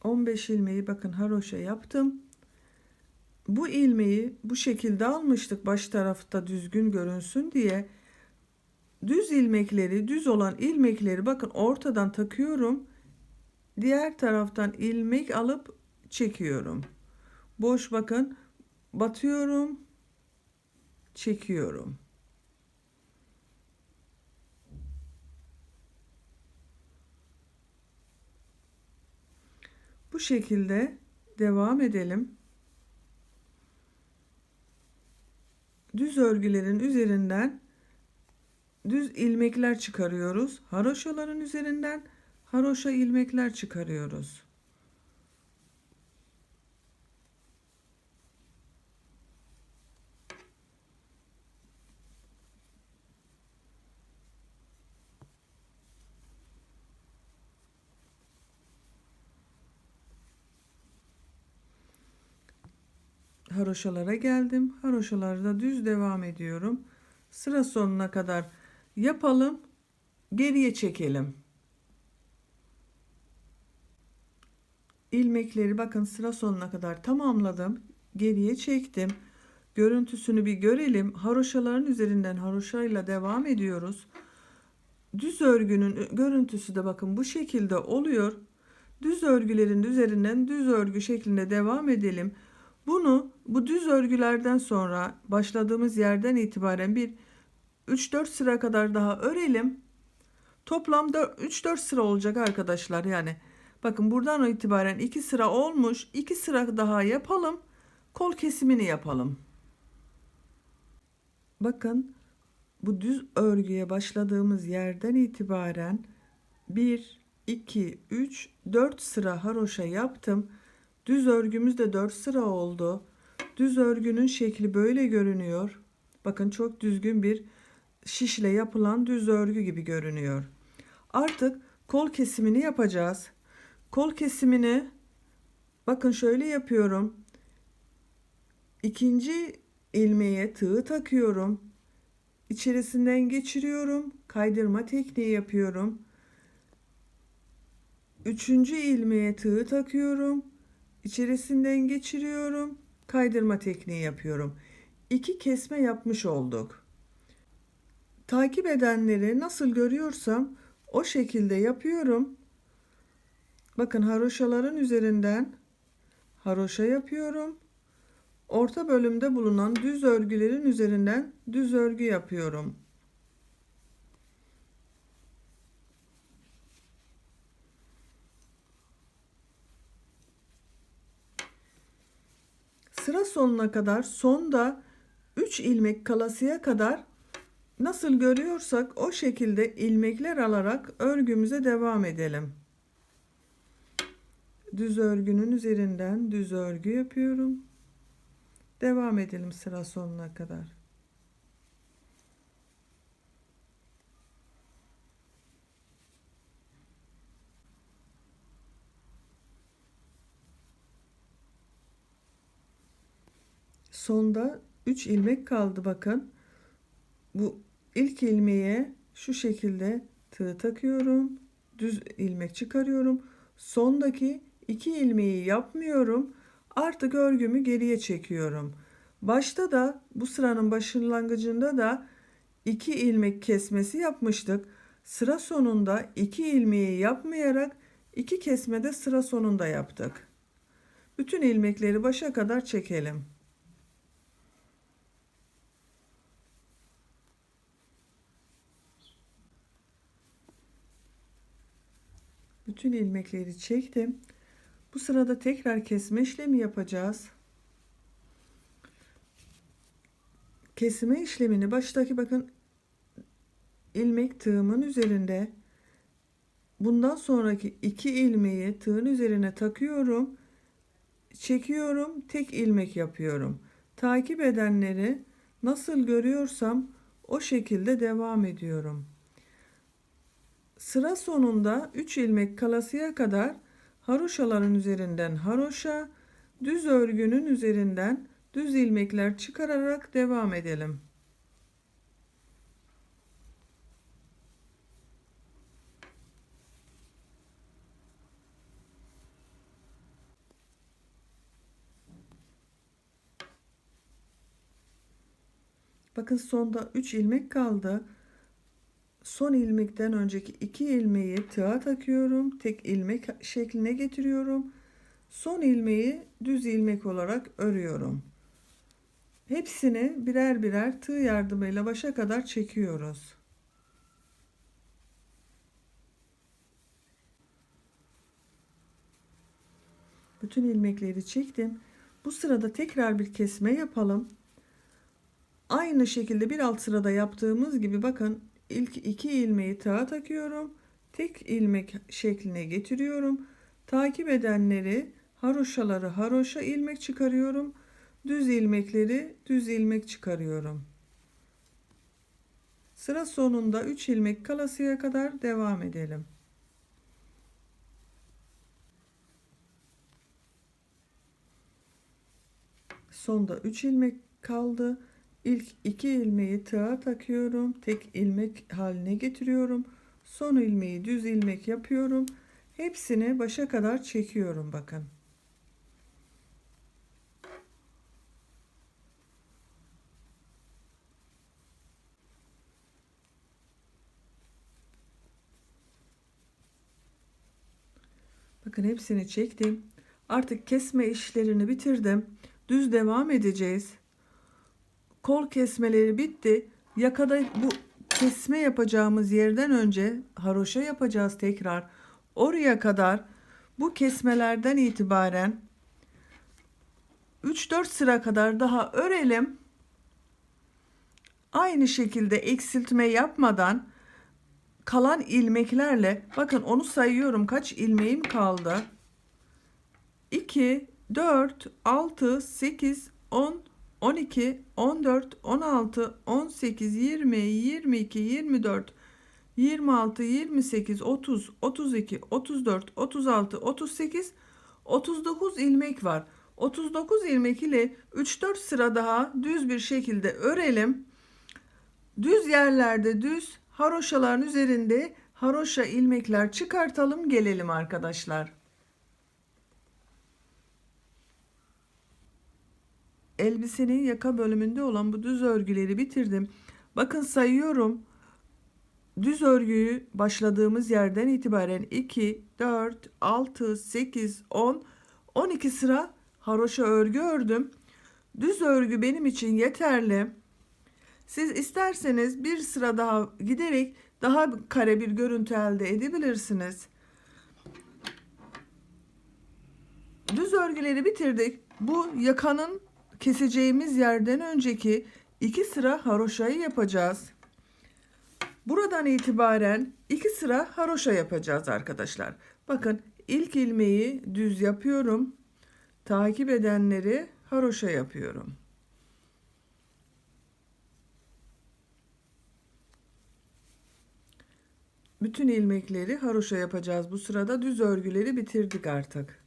...15 ilmeği bakın haroşa yaptım. Bu ilmeği bu şekilde almıştık, baş tarafta düzgün görünsün diye. Düz ilmekleri, düz olan ilmekleri bakın ortadan takıyorum. Diğer taraftan ilmek alıp çekiyorum. Boş bakın, batıyorum, çekiyorum. Bu şekilde devam edelim. Düz örgülerin üzerinden düz ilmekler çıkarıyoruz. Haroşaların üzerinden haroşa ilmekler çıkarıyoruz. Haroşalara geldim. Haroşalarda düz devam ediyorum. Sıra sonuna kadar yapalım. Geriye çekelim. İlmekleri bakın sıra sonuna kadar tamamladım. Geriye çektim. Görüntüsünü bir görelim. Haroşaların üzerinden haroşayla devam ediyoruz. Düz örgünün görüntüsü de bakın bu şekilde oluyor. Düz örgülerin üzerinden düz örgü şeklinde devam edelim. Bu düz örgülerden sonra başladığımız yerden itibaren bir 3-4 sıra kadar daha örelim. Toplamda 3-4 sıra olacak arkadaşlar. Yani bakın buradan itibaren 2 sıra olmuş. 2 sıra daha yapalım. Kol kesimini yapalım. Bakın bu düz örgüye başladığımız yerden itibaren 1, 2, 3, 4 sıra haroşa yaptım. Düz örgümüz de 4 sıra oldu. Düz örgünün şekli böyle görünüyor. Bakın çok düzgün bir şişle yapılan düz örgü gibi görünüyor. Artık kol kesimini yapacağız. Kol kesimini bakın şöyle yapıyorum. İkinci ilmeğe tığ takıyorum. İçerisinden geçiriyorum. Kaydırma tekniği yapıyorum. Üçüncü ilmeğe tığ takıyorum. İçerisinden geçiriyorum. Kaydırma tekniği yapıyorum. 2 kesme yapmış olduk. Takip edenleri nasıl görüyorsam o şekilde yapıyorum. Bakın haroşaların üzerinden haroşa yapıyorum. Orta bölümde bulunan düz örgülerin üzerinden düz örgü yapıyorum. Sıra sonuna kadar, sonda 3 ilmek kalasıya kadar nasıl görüyorsak o şekilde ilmekler alarak örgümüze devam edelim. Düz örgünün üzerinden düz örgü yapıyorum. Devam edelim sıra sonuna kadar. Sonda 3 ilmek kaldı bakın. Bu ilk ilmeğe şu şekilde tığ takıyorum. Düz ilmek çıkarıyorum. Sondaki 2 ilmeği yapmıyorum. Artık örgümü geriye çekiyorum. Başta da bu sıranın başlangıcında da 2 ilmek kesmesi yapmıştık. Sıra sonunda 2 ilmeği yapmayarak 2 kesme de sıra sonunda yaptık. Bütün ilmekleri başa kadar çekelim. Bütün ilmekleri çektim. Bu sırada tekrar kesme işlemi yapacağız. Kesme işlemini baştaki bakın ilmek tığımın üzerinde Bundan sonraki 2 ilmeği tığın üzerine takıyorum. Çekiyorum, tek ilmek yapıyorum. Takip edenleri nasıl görüyorsam o şekilde devam ediyorum. Sıra sonunda 3 ilmek kalasıya kadar haroşaların üzerinden haroşa, düz örgünün üzerinden düz ilmekler çıkararak devam edelim. Bakın sonda 3 ilmek kaldı. Son ilmekten önceki 2 ilmeği tığa takıyorum. Tek ilmek şekline getiriyorum. Son ilmeği düz ilmek olarak örüyorum. Hepsini birer birer tığ yardımıyla başa kadar çekiyoruz. Bütün ilmekleri çektim. Bu sırada tekrar bir kesme yapalım. Aynı şekilde bir alt sırada yaptığımız gibi bakın ilk 2 ilmeği tığa takıyorum. Tek ilmek şekline getiriyorum. Takip edenleri haroşaları haroşa ilmek çıkarıyorum. Düz ilmekleri düz ilmek çıkarıyorum. Sıra sonunda 3 ilmek kalasıya kadar devam edelim. Sonda 3 ilmek kaldı. İlk 2 ilmeği tığa takıyorum. Tek ilmek haline getiriyorum. Son ilmeği düz ilmek yapıyorum. Hepsini başa kadar çekiyorum bakın. Bakın hepsini çektim. Artık kesme işlerini bitirdim. Düz devam edeceğiz. Kol kesmeleri bitti. Yakada bu kesme yapacağımız yerden önce haroşa yapacağız tekrar. Oraya kadar bu kesmelerden itibaren 3-4 sıra kadar daha örelim. Aynı şekilde eksiltme yapmadan kalan ilmeklerle bakın onu sayıyorum kaç ilmeğim kaldı. 2, 4, 6, 8, 10, 12, 14, 16, 18, 20, 22, 24, 26, 28, 30, 32, 34, 36, 38, 39 ilmek var. 39 ilmek ile 3-4 sıra daha düz bir şekilde örelim. Düz yerlerde düz haroşaların üzerinde haroşa ilmekler çıkartalım gelelim arkadaşlar. Elbisenin yaka bölümünde olan bu düz örgüleri bitirdim. Bakın sayıyorum. Düz örgüyü başladığımız yerden itibaren 2, 4, 6, 8, 10, 12 sıra haroşa örgü ördüm. Düz örgü benim için yeterli. Siz isterseniz bir sıra daha giderek daha kare bir görüntü elde edebilirsiniz. Düz örgüleri bitirdik. Bu yakanın keseceğimiz yerden önceki 2 sıra haroşayı yapacağız. Buradan itibaren 2 sıra haroşa yapacağız arkadaşlar. Bakın ilk ilmeği düz yapıyorum. Takip edenleri haroşa yapıyorum. Bütün ilmekleri haroşa yapacağız. Bu sırada düz örgüleri bitirdik artık.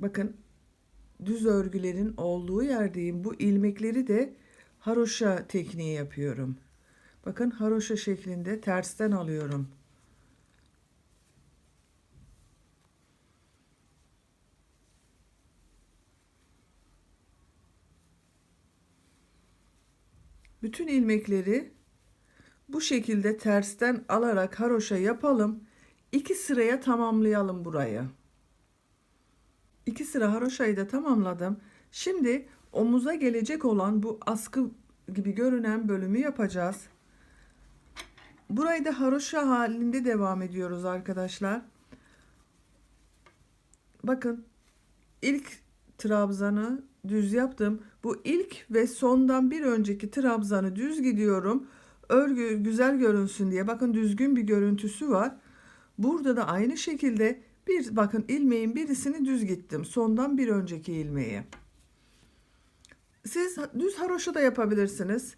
Bakın düz örgülerin olduğu yerdeyim. Bu ilmekleri de haroşa tekniği yapıyorum. Bakın haroşa şeklinde tersten alıyorum. Bütün ilmekleri bu şekilde tersten alarak haroşa yapalım. 2 sıraya tamamlayalım burayı. 2 sıra haroşayı da tamamladım. Şimdi omuza gelecek olan bu askı gibi görünen bölümü yapacağız. Burayı da haroşa halinde devam ediyoruz arkadaşlar. Bakın ilk trabzanı düz yaptım. Bu ilk ve sondan bir önceki trabzanı düz gidiyorum. Örgü güzel görünsün diye. Bakın düzgün bir görüntüsü var. Burada da aynı şekilde bakın ilmeğin birisini düz gittim. Sondan bir önceki ilmeği. Siz düz haroşa da yapabilirsiniz.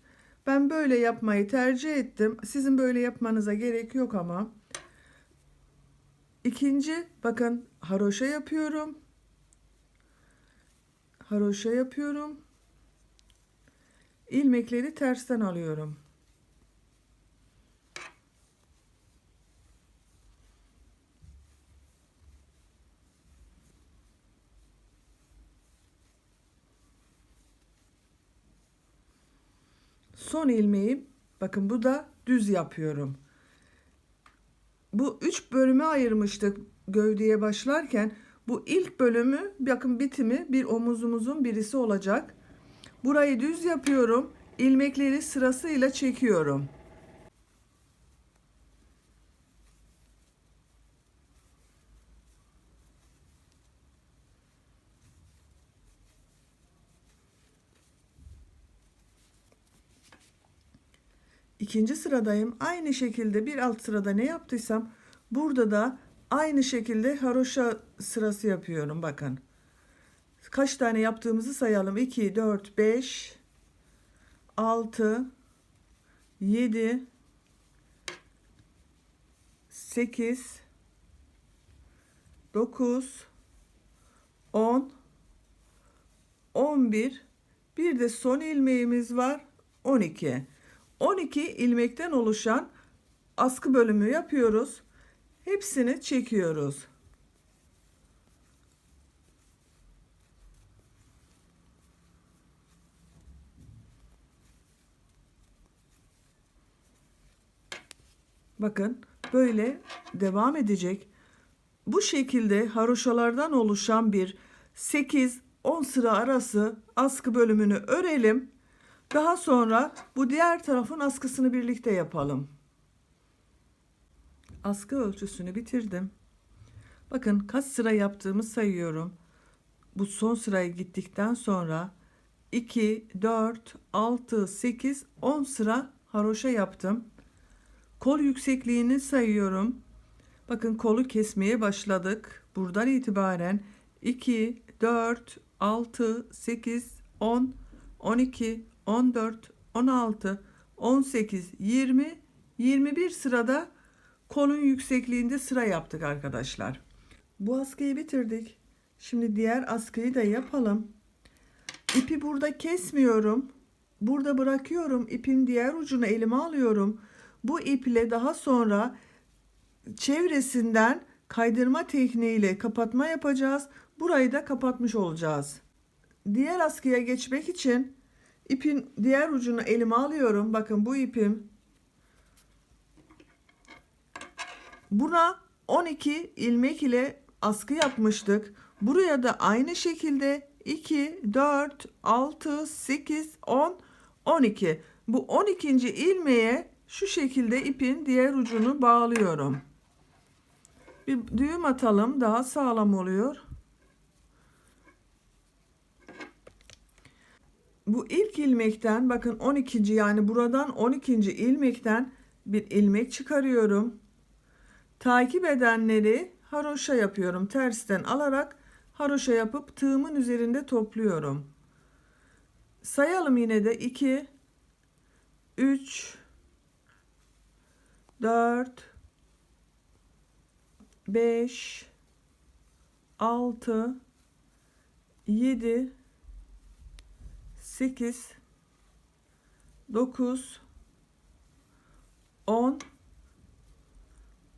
Ben böyle yapmayı tercih ettim. Sizin böyle yapmanıza gerek yok ama. İkinci bakın haroşa yapıyorum. Haroşa yapıyorum. İlmekleri tersten alıyorum. Son ilmeğim bakın bu da düz yapıyorum. Bu 3 bölüme ayırmıştık gövdeye başlarken. Bu ilk bölümü bakın bitimi bir omuzumuzun birisi olacak. Burayı düz yapıyorum. İlmekleri sırasıyla çekiyorum. İkinci sıradayım. Aynı şekilde bir alt sırada ne yaptıysam burada da aynı şekilde haroşa sırası yapıyorum. Bakın. Kaç tane yaptığımızı sayalım. 2, 4, 5, 6, 7, 8, 9, 10, 11. Bir de son ilmeğimiz var. 12. 12 ilmekten oluşan askı bölümü yapıyoruz. Hepsini çekiyoruz. Bakın böyle devam edecek. Bu şekilde haroşalardan oluşan bir 8-10 sıra arası askı bölümünü örelim. Daha sonra bu diğer tarafın askısını birlikte yapalım. Askı ölçüsünü bitirdim. Bakın kaç sıra yaptığımı sayıyorum. Bu son sıraya gittikten sonra 2, 4, 6, 8, 10 sıra haroşa yaptım. Kol yüksekliğini sayıyorum. Bakın kolu kesmeye başladık. Buradan itibaren 2, 4, 6, 8, 10, 12, 14, 16, 18, 20, 21 sırada kolun yüksekliğinde sıra yaptık arkadaşlar. Bu askıyı bitirdik. Şimdi diğer askıyı da yapalım. İpi burada kesmiyorum. Burada bırakıyorum. İpin diğer ucunu elime alıyorum. Bu iple daha sonra çevresinden kaydırma tekniğiyle kapatma yapacağız. Burayı da kapatmış olacağız. Diğer askıya geçmek için ipin diğer ucunu elime alıyorum. Bakın bu ipim. Buna 12 ilmek ile askı yapmıştık. Buraya da aynı şekilde 2, 4, 6, 8, 10, 12. Bu 12. ilmeğe şu şekilde ipin diğer ucunu bağlıyorum. Bir düğüm atalım, daha sağlam oluyor. Bu ilk ilmekten bakın 12. yani buradan 12. ilmekten bir ilmek çıkarıyorum. Takip edenleri haroşa yapıyorum. Tersten alarak haroşa yapıp tığımın üzerinde topluyorum. Sayalım yine de 2, 3, 4, 5, 6, 7, 8, 9, 10.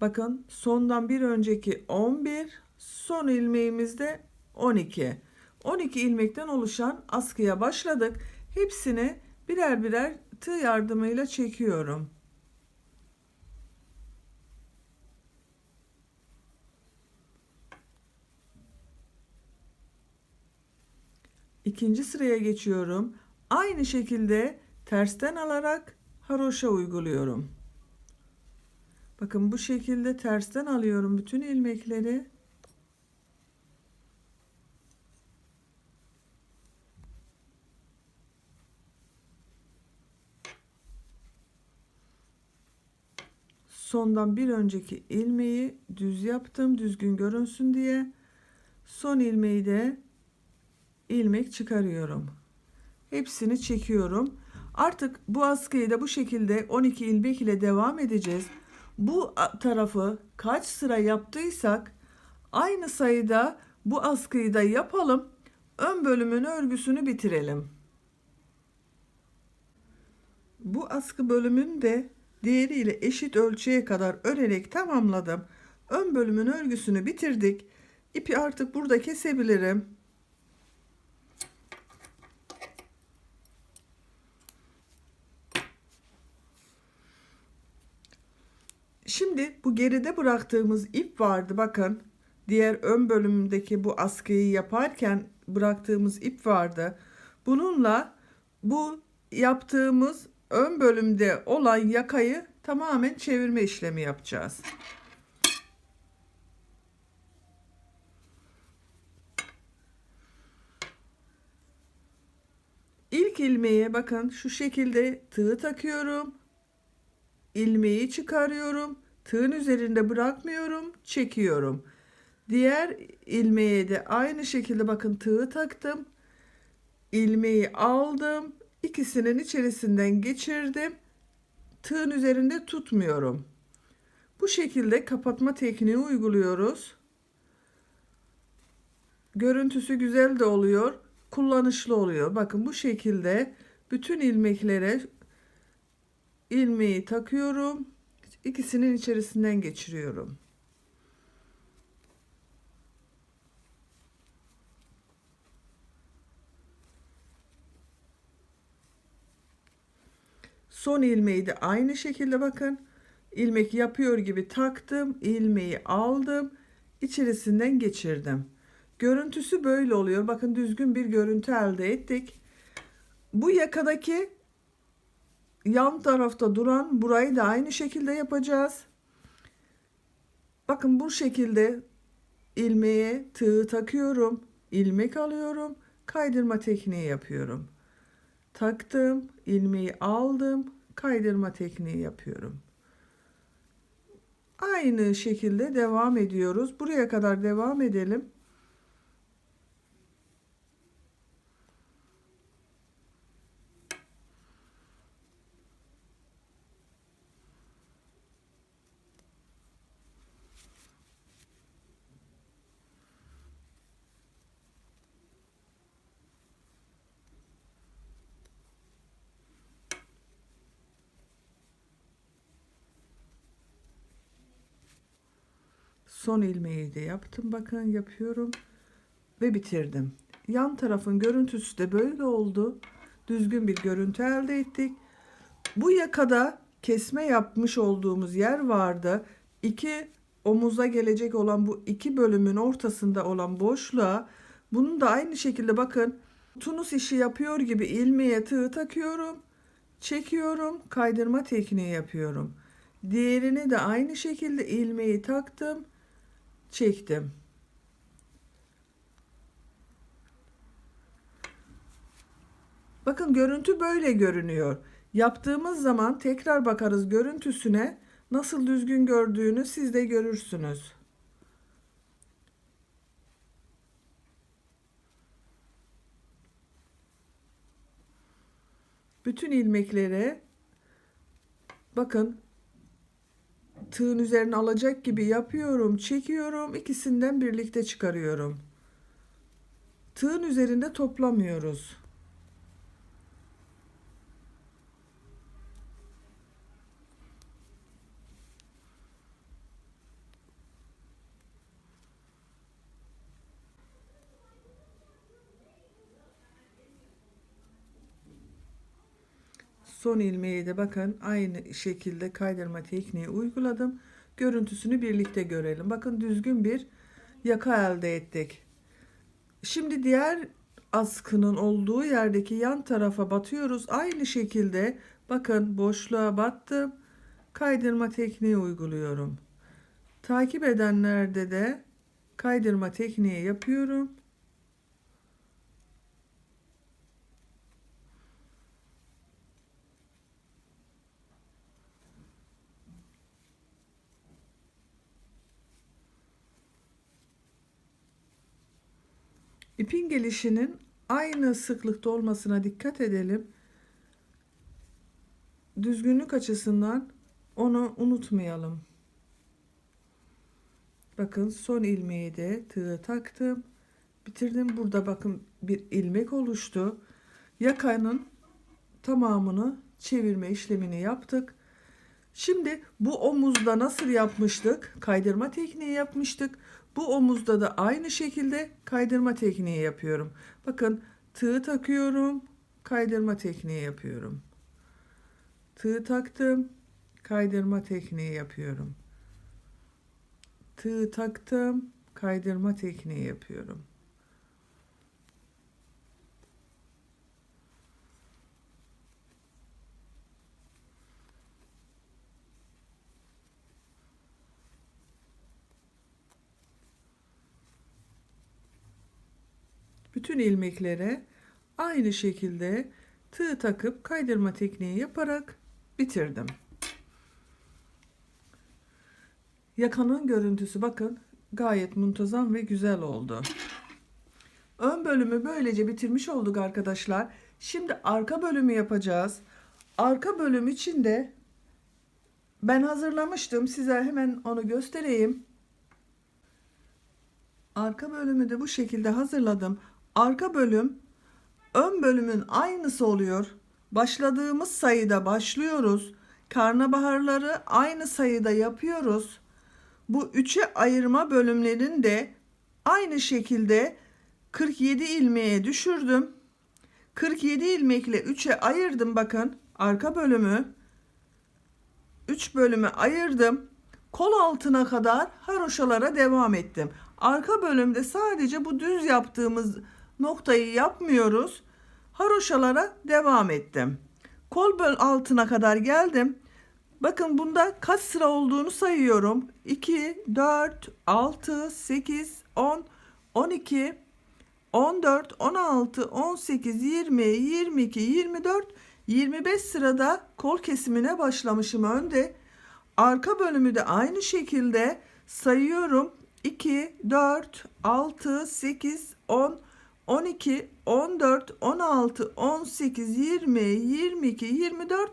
Bakın sondan bir önceki 11, son ilmeğimizde 12. 12 ilmekten oluşan askıya başladık. Hepsini birer birer tığ yardımıyla çekiyorum. İkinci sıraya geçiyorum. Aynı şekilde tersten alarak haroşa uyguluyorum. Bakın bu şekilde tersten alıyorum bütün ilmekleri. sondan bir önceki ilmeği düz yaptım, düzgün görünsün diye. Son ilmeği de ilmek çıkarıyorum. Hepsini çekiyorum. Artık bu askıyı da bu şekilde 12 ilmek ile devam edeceğiz. Bu tarafı kaç sıra yaptıysak aynı sayıda bu askıyı da yapalım. Ön bölümün örgüsünü bitirelim. Bu askı bölümünü de diğeriyle eşit ölçüye kadar örerek tamamladım. Ön bölümün örgüsünü bitirdik. İpi artık burada kesebilirim. Şimdi bu geride bıraktığımız ip vardı. Bakın, diğer ön bölümdeki bu askıyı yaparken bıraktığımız ip vardı. Bununla bu yaptığımız ön bölümde olan yakayı tamamen çevirme işlemi yapacağız. İlk ilmeğe bakın şu şekilde tığ takıyorum. İlmeği çıkarıyorum. Tığın üzerinde bırakmıyorum, çekiyorum. Diğer ilmeğe de aynı şekilde bakın tığı taktım. İlmeği aldım. İkisinin içerisinden geçirdim. Tığın üzerinde tutmuyorum. Bu şekilde kapatma tekniği uyguluyoruz. Görüntüsü güzel de oluyor. Kullanışlı oluyor. Bakın bu şekilde bütün ilmeklere ilmeği takıyorum. İkisinin içerisinden geçiriyorum. Son ilmeği de aynı şekilde bakın. İlmek yapıyor gibi taktım. İlmeği aldım. İçerisinden geçirdim. Görüntüsü böyle oluyor. Bakın düzgün bir görüntü elde ettik. Bu yakadaki yan tarafta duran burayı da aynı şekilde yapacağız. Bakın bu şekilde ilmeğe tığ takıyorum. İlmek alıyorum. Kaydırma tekniği yapıyorum. Taktım, ilmeği aldım, kaydırma tekniği yapıyorum. Aynı şekilde devam ediyoruz. Buraya kadar devam edelim. Son ilmeği de yaptım. Bakın yapıyorum ve bitirdim. Yan tarafın görüntüsü de böyle oldu. Düzgün bir görüntü elde ettik. Bu yakada kesme yapmış olduğumuz yer vardı. İki omuza gelecek olan bu iki bölümün ortasında olan boşluğa bunun da aynı şekilde bakın tunus işi yapıyor gibi ilmeğe tığ takıyorum. Çekiyorum, kaydırma tekniği yapıyorum. Diğerini de aynı şekilde ilmeği taktım, çektim. Bakın görüntü böyle görünüyor. Yaptığımız zaman tekrar bakarız görüntüsüne, nasıl düzgün gördüğünü siz de görürsünüz. Bütün ilmeklere bakın tığın üzerine alacak gibi yapıyorum, çekiyorum, ikisinden birlikte çıkarıyorum. Tığın üzerinde toplamıyoruz. Son ilmeği de bakın aynı şekilde kaydırma tekniği uyguladım. Görüntüsünü birlikte görelim. Bakın düzgün bir yaka elde ettik. Şimdi diğer askının olduğu yerdeki yan tarafa batıyoruz. Aynı şekilde bakın boşluğa battım. Kaydırma tekniği uyguluyorum. Takip edenlerde de kaydırma tekniği yapıyorum. İpin gelişinin aynı sıklıkta olmasına dikkat edelim. Düzgünlük açısından onu unutmayalım. Bakın son ilmeği de tığı taktım. Bitirdim. Burada bakın bir ilmek oluştu. Yakanın tamamını çevirme işlemini yaptık. Şimdi bu omuzda nasıl yapmıştık? Kaydırma tekniği yapmıştık. Bu omuzda da aynı şekilde kaydırma tekniği yapıyorum. Bakın tığ takıyorum, kaydırma tekniği yapıyorum. Tığ taktım, kaydırma tekniği yapıyorum. Tığ taktım, kaydırma tekniği yapıyorum. Bütün ilmeklere aynı şekilde tığ takıp kaydırma tekniği yaparak bitirdim. Yakanın görüntüsü bakın gayet muntazam ve güzel oldu. Ön bölümü böylece bitirmiş olduk arkadaşlar. Şimdi arka bölümü yapacağız. Arka bölüm için de ben hazırlamıştım. Size hemen onu göstereyim. Arka bölümü de bu şekilde hazırladım. Arka bölüm ön bölümün aynısı oluyor. Başladığımız sayıda başlıyoruz. Karnabaharları aynı sayıda yapıyoruz. Bu üçe ayırma bölümlerini de aynı şekilde 47 ilmeğe düşürdüm. 47 ilmekle 3'e ayırdım bakın. Arka bölümü 3 bölüme ayırdım. Kol altına kadar haroşalara devam ettim. Arka bölümde sadece bu düz yaptığımız noktayı yapmıyoruz. Haroşalara devam ettim. Kol altına kadar geldim. Bakın bunda kaç sıra olduğunu sayıyorum. 2, 4, 6, 8, 10, 12, 14, 16, 18, 20, 22, 24, 25 sırada kol kesimine başlamışım önde. Arka bölümü de aynı şekilde sayıyorum. 2, 4, 6, 8, 10, 12, 14, 16, 18, 20, 22, 24,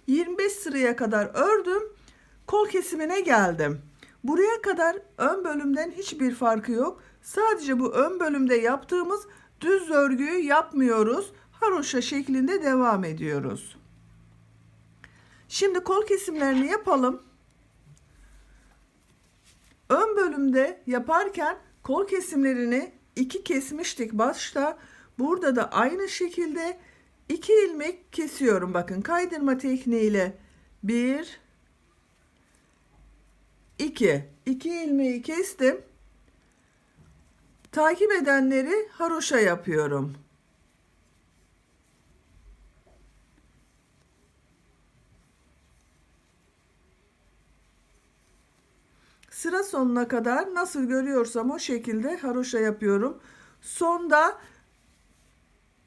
25 sıraya kadar ördüm. Kol kesimine geldim. Buraya kadar ön bölümden hiçbir farkı yok. Sadece bu ön bölümde yaptığımız düz örgüyü yapmıyoruz. Haroşa şeklinde devam ediyoruz. Şimdi kol kesimlerini yapalım. Ön bölümde yaparken kol kesimlerini 2 kesmiştik başta. Burada da aynı şekilde 2 ilmek kesiyorum. Bakın kaydırma tekniğiyle 1, 2. 2 ilmeği kestim. Takip edenleri haroşa yapıyorum. Sıra sonuna kadar nasıl görüyorsam o şekilde haroşa yapıyorum. Sonda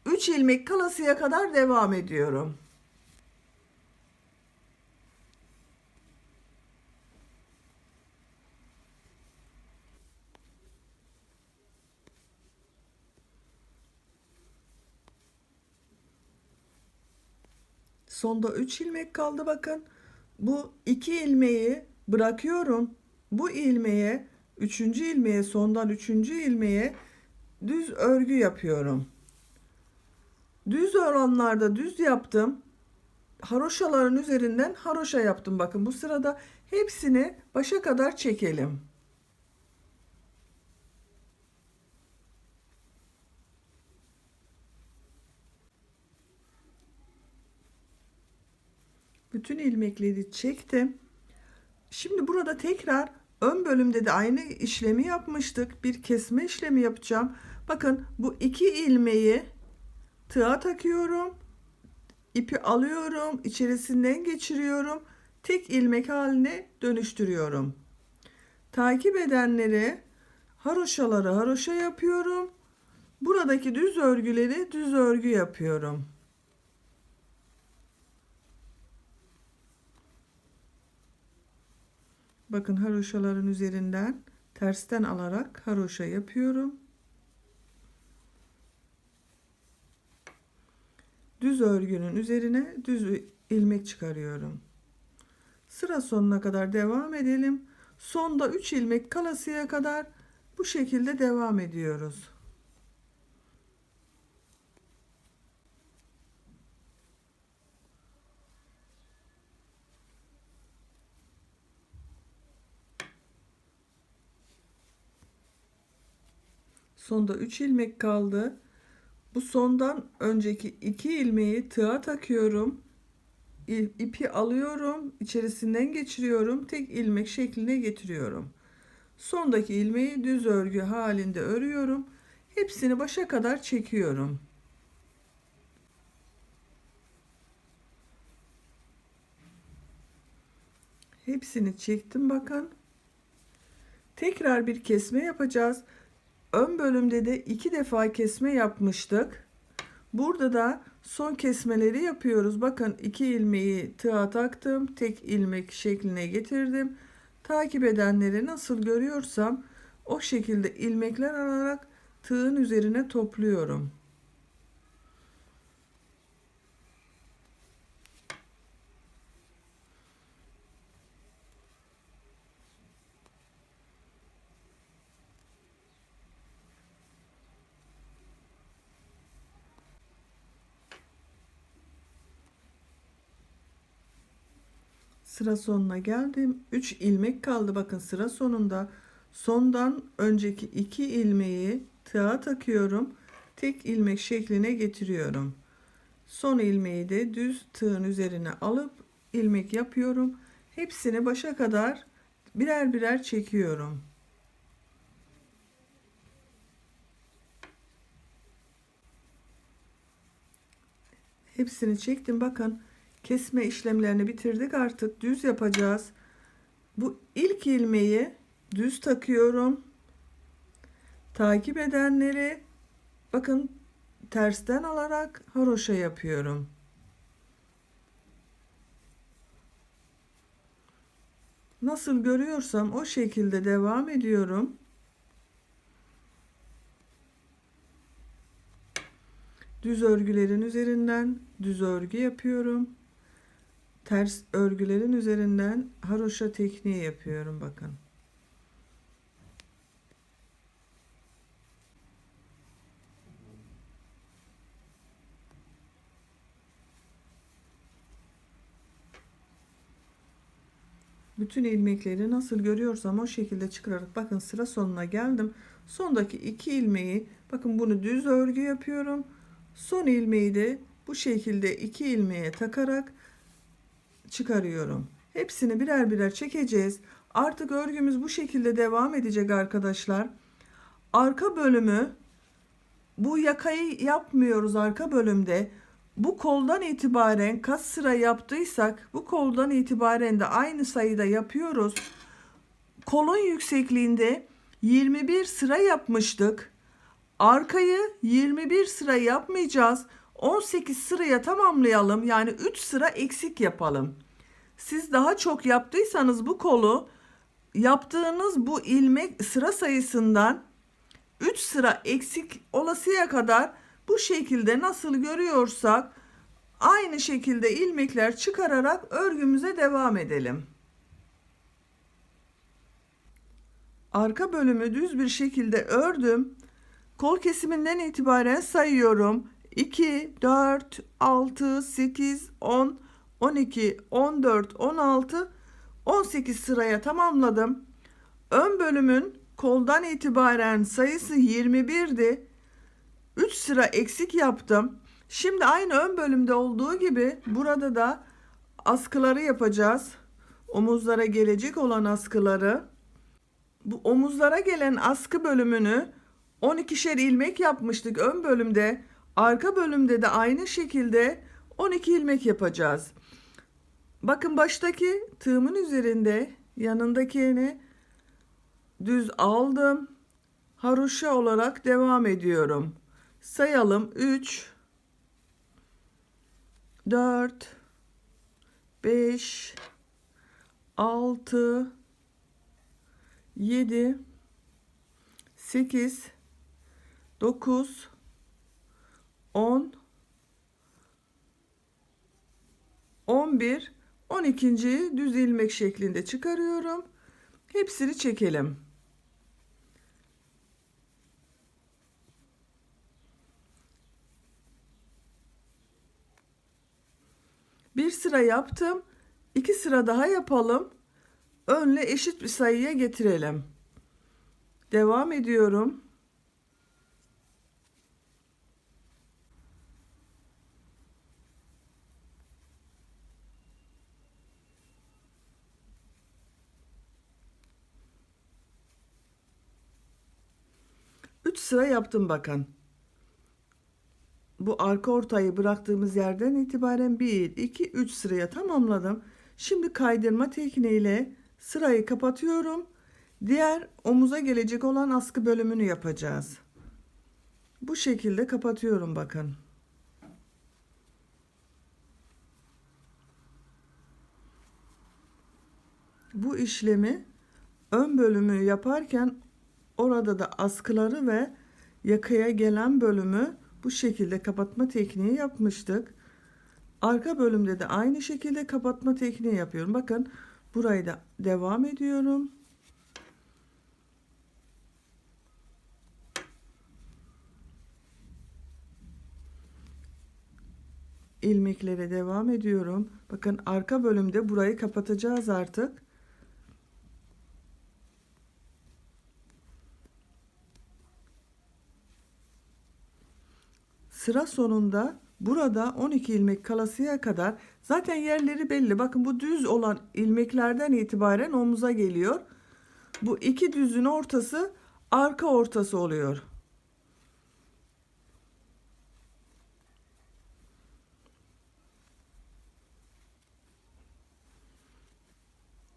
3 ilmek kalasıya kadar devam ediyorum. Sonda 3 ilmek kaldı bakın. Bu 2 ilmeği bırakıyorum. Bu ilmeğe, 3. ilmeğe, sondan 3. ilmeğe düz örgü yapıyorum. Düz oranlarda düz yaptım. Haroşaların üzerinden haroşa yaptım. Bakın bu sırada hepsini başa kadar çekelim. Bütün ilmekleri çektim. Şimdi burada tekrar ön bölümde de aynı işlemi yapmıştık. Bir kesme işlemi yapacağım. Bakın bu 2 ilmeği tığa takıyorum. İpi alıyorum, içerisinden geçiriyorum. Tek ilmek haline dönüştürüyorum. Takip edenleri haroşaları haroşa yapıyorum. Buradaki düz örgüleri düz örgü yapıyorum. Bakın haroşaların üzerinden tersten alarak haroşa yapıyorum. düz örgünün üzerine düz ilmek çıkarıyorum. Sıra sonuna kadar devam edelim. Sonda 3 ilmek kalasıya kadar bu şekilde devam ediyoruz. Sonda 3 ilmek kaldı. Bu sondan önceki 2 ilmeği tığa takıyorum. İpi alıyorum, içerisinden geçiriyorum, tek ilmek şekline getiriyorum. Sondaki ilmeği düz örgü halinde örüyorum. Hepsini başa kadar çekiyorum. Hepsini çektim bakın. Tekrar bir kesme yapacağız. Ön bölümde de 2 defa kesme yapmıştık. Burada da son kesmeleri yapıyoruz. Bakın 2 ilmeği tığa taktım. Tek ilmek şekline getirdim. Takip edenleri nasıl görüyorsam o şekilde ilmekler alarak tığın üzerine topluyorum. Sıra sonuna geldim. 3 ilmek kaldı. Bakın sıra sonunda sondan önceki 2 ilmeği tığa takıyorum. Tek ilmek şekline getiriyorum. Son ilmeği de düz tığın üzerine alıp ilmek yapıyorum. Hepsini başa kadar birer birer çekiyorum. Hepsini çektim. Bakın kesme işlemlerini bitirdik. Artık düz yapacağız. Bu ilk ilmeği düz takıyorum. Takip edenleri bakın tersten alarak haroşa yapıyorum. Nasıl görüyorsam o şekilde devam ediyorum. Düz örgülerin üzerinden düz örgü yapıyorum. Ters örgülerin üzerinden haroşa tekniği yapıyorum bakın. Bütün ilmekleri nasıl görüyorsam o şekilde çıkararak bakın sıra sonuna geldim. Sondaki 2 ilmeği bakın bunu düz örgü yapıyorum. Son ilmeği de bu şekilde 2 ilmeğe takarak çıkarıyorum. Hepsini birer birer çekeceğiz. Artık örgümüz bu şekilde devam edecek arkadaşlar. Arka bölümü bu yakayı yapmıyoruz arka bölümde. Bu koldan itibaren kaç sıra yaptıysak bu koldan itibaren de aynı sayıda yapıyoruz. Kolun yüksekliğinde 21 sıra yapmıştık. Arkayı 21 sıra yapmayacağız. 18 sıraya tamamlayalım. Yani 3 sıra eksik yapalım. Siz daha çok yaptıysanız bu kolu yaptığınız bu ilmek sıra sayısından 3 sıra eksik olasıya kadar bu şekilde nasıl görüyorsak aynı şekilde ilmekler çıkararak örgümüze devam edelim. Arka bölümü düz bir şekilde ördüm. Kol kesiminden itibaren sayıyorum. 2, 4, 6, 8, 10, 12, 14, 16, 18 sıraya tamamladım. Ön bölümün koldan itibaren sayısı 21'di. 3 sıra eksik yaptım. Şimdi aynı ön bölümde olduğu gibi burada da askıları yapacağız. Omuzlara gelecek olan askıları. Bu omuzlara gelen askı bölümünü 12'şer ilmek yapmıştık ön bölümde. Arka bölümde de aynı şekilde 12 ilmek yapacağız. Bakın baştaki tığımın üzerinde yanındakini düz aldım. Haroşa olarak devam ediyorum. Sayalım 3 4 5 6 7 8 9 10 11, 12. düz ilmek şeklinde çıkarıyorum. Hepsini çekelim. Bir sıra yaptım. 2 sıra daha yapalım. Önle eşit bir sayıya getirelim. Devam ediyorum. Üç sıra yaptım bakın. Bu arka ortayı bıraktığımız yerden itibaren 1, 2, 3 sıraya tamamladım. Şimdi kaydırma tekniğiyle sırayı kapatıyorum. Diğer omuza gelecek olan askı bölümünü yapacağız. Bu şekilde kapatıyorum bakın. Bu işlemi ön bölümü yaparken orada da askıları ve yakaya gelen bölümü bu şekilde kapatma tekniği yapmıştık. Arka bölümde de aynı şekilde kapatma tekniği yapıyorum. Bakın burayı da devam ediyorum. İlmeklere devam ediyorum. Bakın arka bölümde burayı kapatacağız artık. Sıra sonunda burada 12 ilmek kalasıya kadar zaten yerleri belli. Bakın bu düz olan ilmeklerden itibaren omuza geliyor. Bu iki düzün ortası arka ortası oluyor.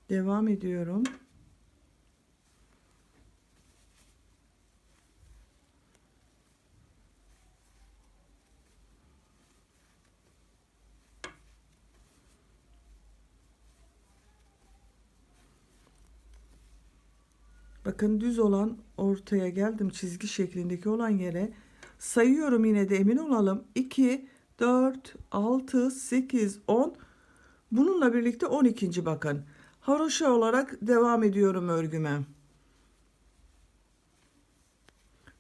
Devam ediyorum. Bakın düz olan ortaya geldim, çizgi şeklindeki olan yere sayıyorum, yine de emin olalım. 2, 4, 6, 8, 10. Bununla birlikte 12. bakın. Haroşa olarak devam ediyorum örgüme.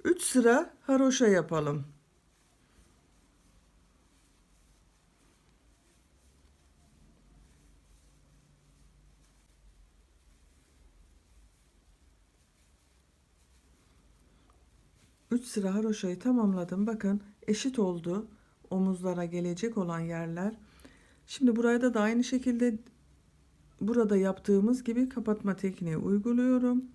3 sıra haroşa yapalım. Üç sıra haroşayı tamamladım. Bakın eşit oldu omuzlara gelecek olan yerler. Şimdi buraya da aynı şekilde burada yaptığımız gibi kapatma tekniği uyguluyorum.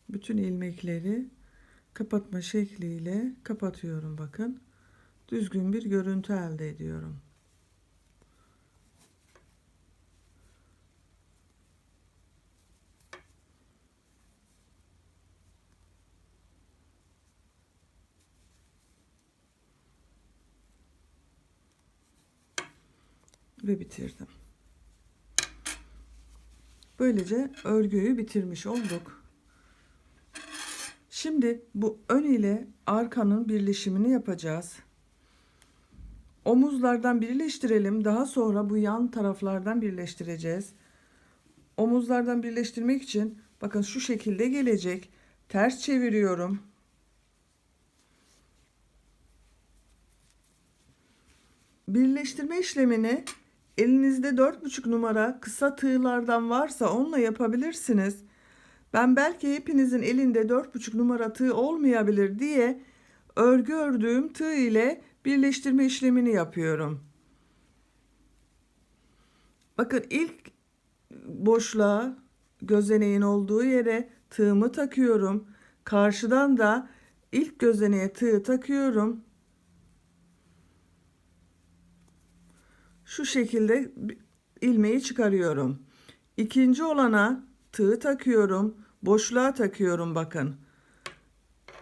Bütün ilmekleri kapatma şekliyle kapatıyorum bakın. Düzgün bir görüntü elde ediyorum. Ve bitirdim. Böylece örgüyü bitirmiş olduk. Şimdi bu ön ile arkanın birleşimini yapacağız. Omuzlardan birleştirelim. Daha sonra bu yan taraflardan birleştireceğiz. Omuzlardan birleştirmek için bakın şu şekilde gelecek. Ters çeviriyorum. Birleştirme işlemini elinizde 4,5 numara kısa tığlardan varsa onunla yapabilirsiniz. Ben belki hepinizin elinde 4,5 numara tığ olmayabilir diye örgü ördüğüm tığ ile birleştirme işlemini yapıyorum. Bakın ilk boşluğa, gözeneğin olduğu yere tığımı takıyorum. Karşıdan da ilk gözeneğe tığ takıyorum. Şu şekilde ilmeği çıkarıyorum. İkinci olana tığ takıyorum. Boşluğa takıyorum bakın.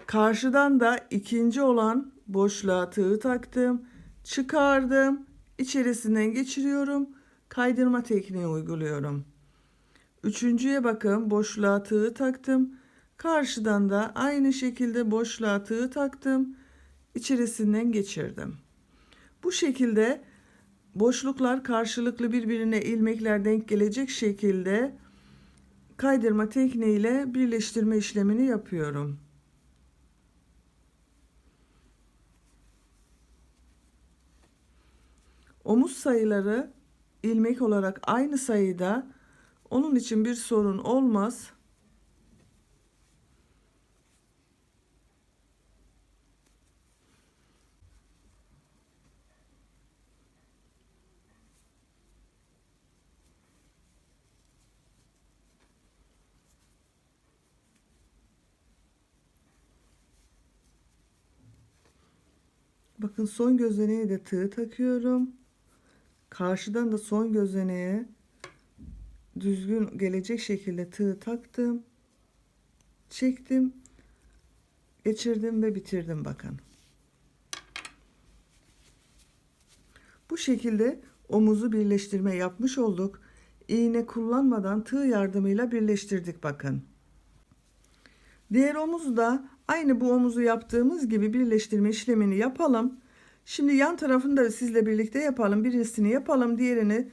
Karşıdan da ikinci olan boşluğa tığ taktım. Çıkardım. İçerisinden geçiriyorum. Kaydırma tekniği uyguluyorum. Üçüncüye bakın, boşluğa tığ taktım. Karşıdan da aynı şekilde boşluğa tığ taktım. İçerisinden geçirdim. Bu şekilde boşluklar karşılıklı birbirine ilmekler denk gelecek şekilde kaydırma tekniğiyle birleştirme işlemini yapıyorum. Omuz sayıları ilmek olarak aynı sayıda. Onun için bir sorun olmaz. Bakın, son gözeneğe de tığ takıyorum. Karşıdan da son gözeneğe düzgün gelecek şekilde tığ taktım. Çektim. Geçirdim ve bitirdim bakın. Bu şekilde omuzu birleştirme yapmış olduk. İğne kullanmadan tığ yardımıyla birleştirdik bakın. Diğer omuzu da aynı bu omuzu yaptığımız gibi birleştirme işlemini yapalım. Şimdi yan tarafını da sizle birlikte yapalım. Birisini yapalım, diğerini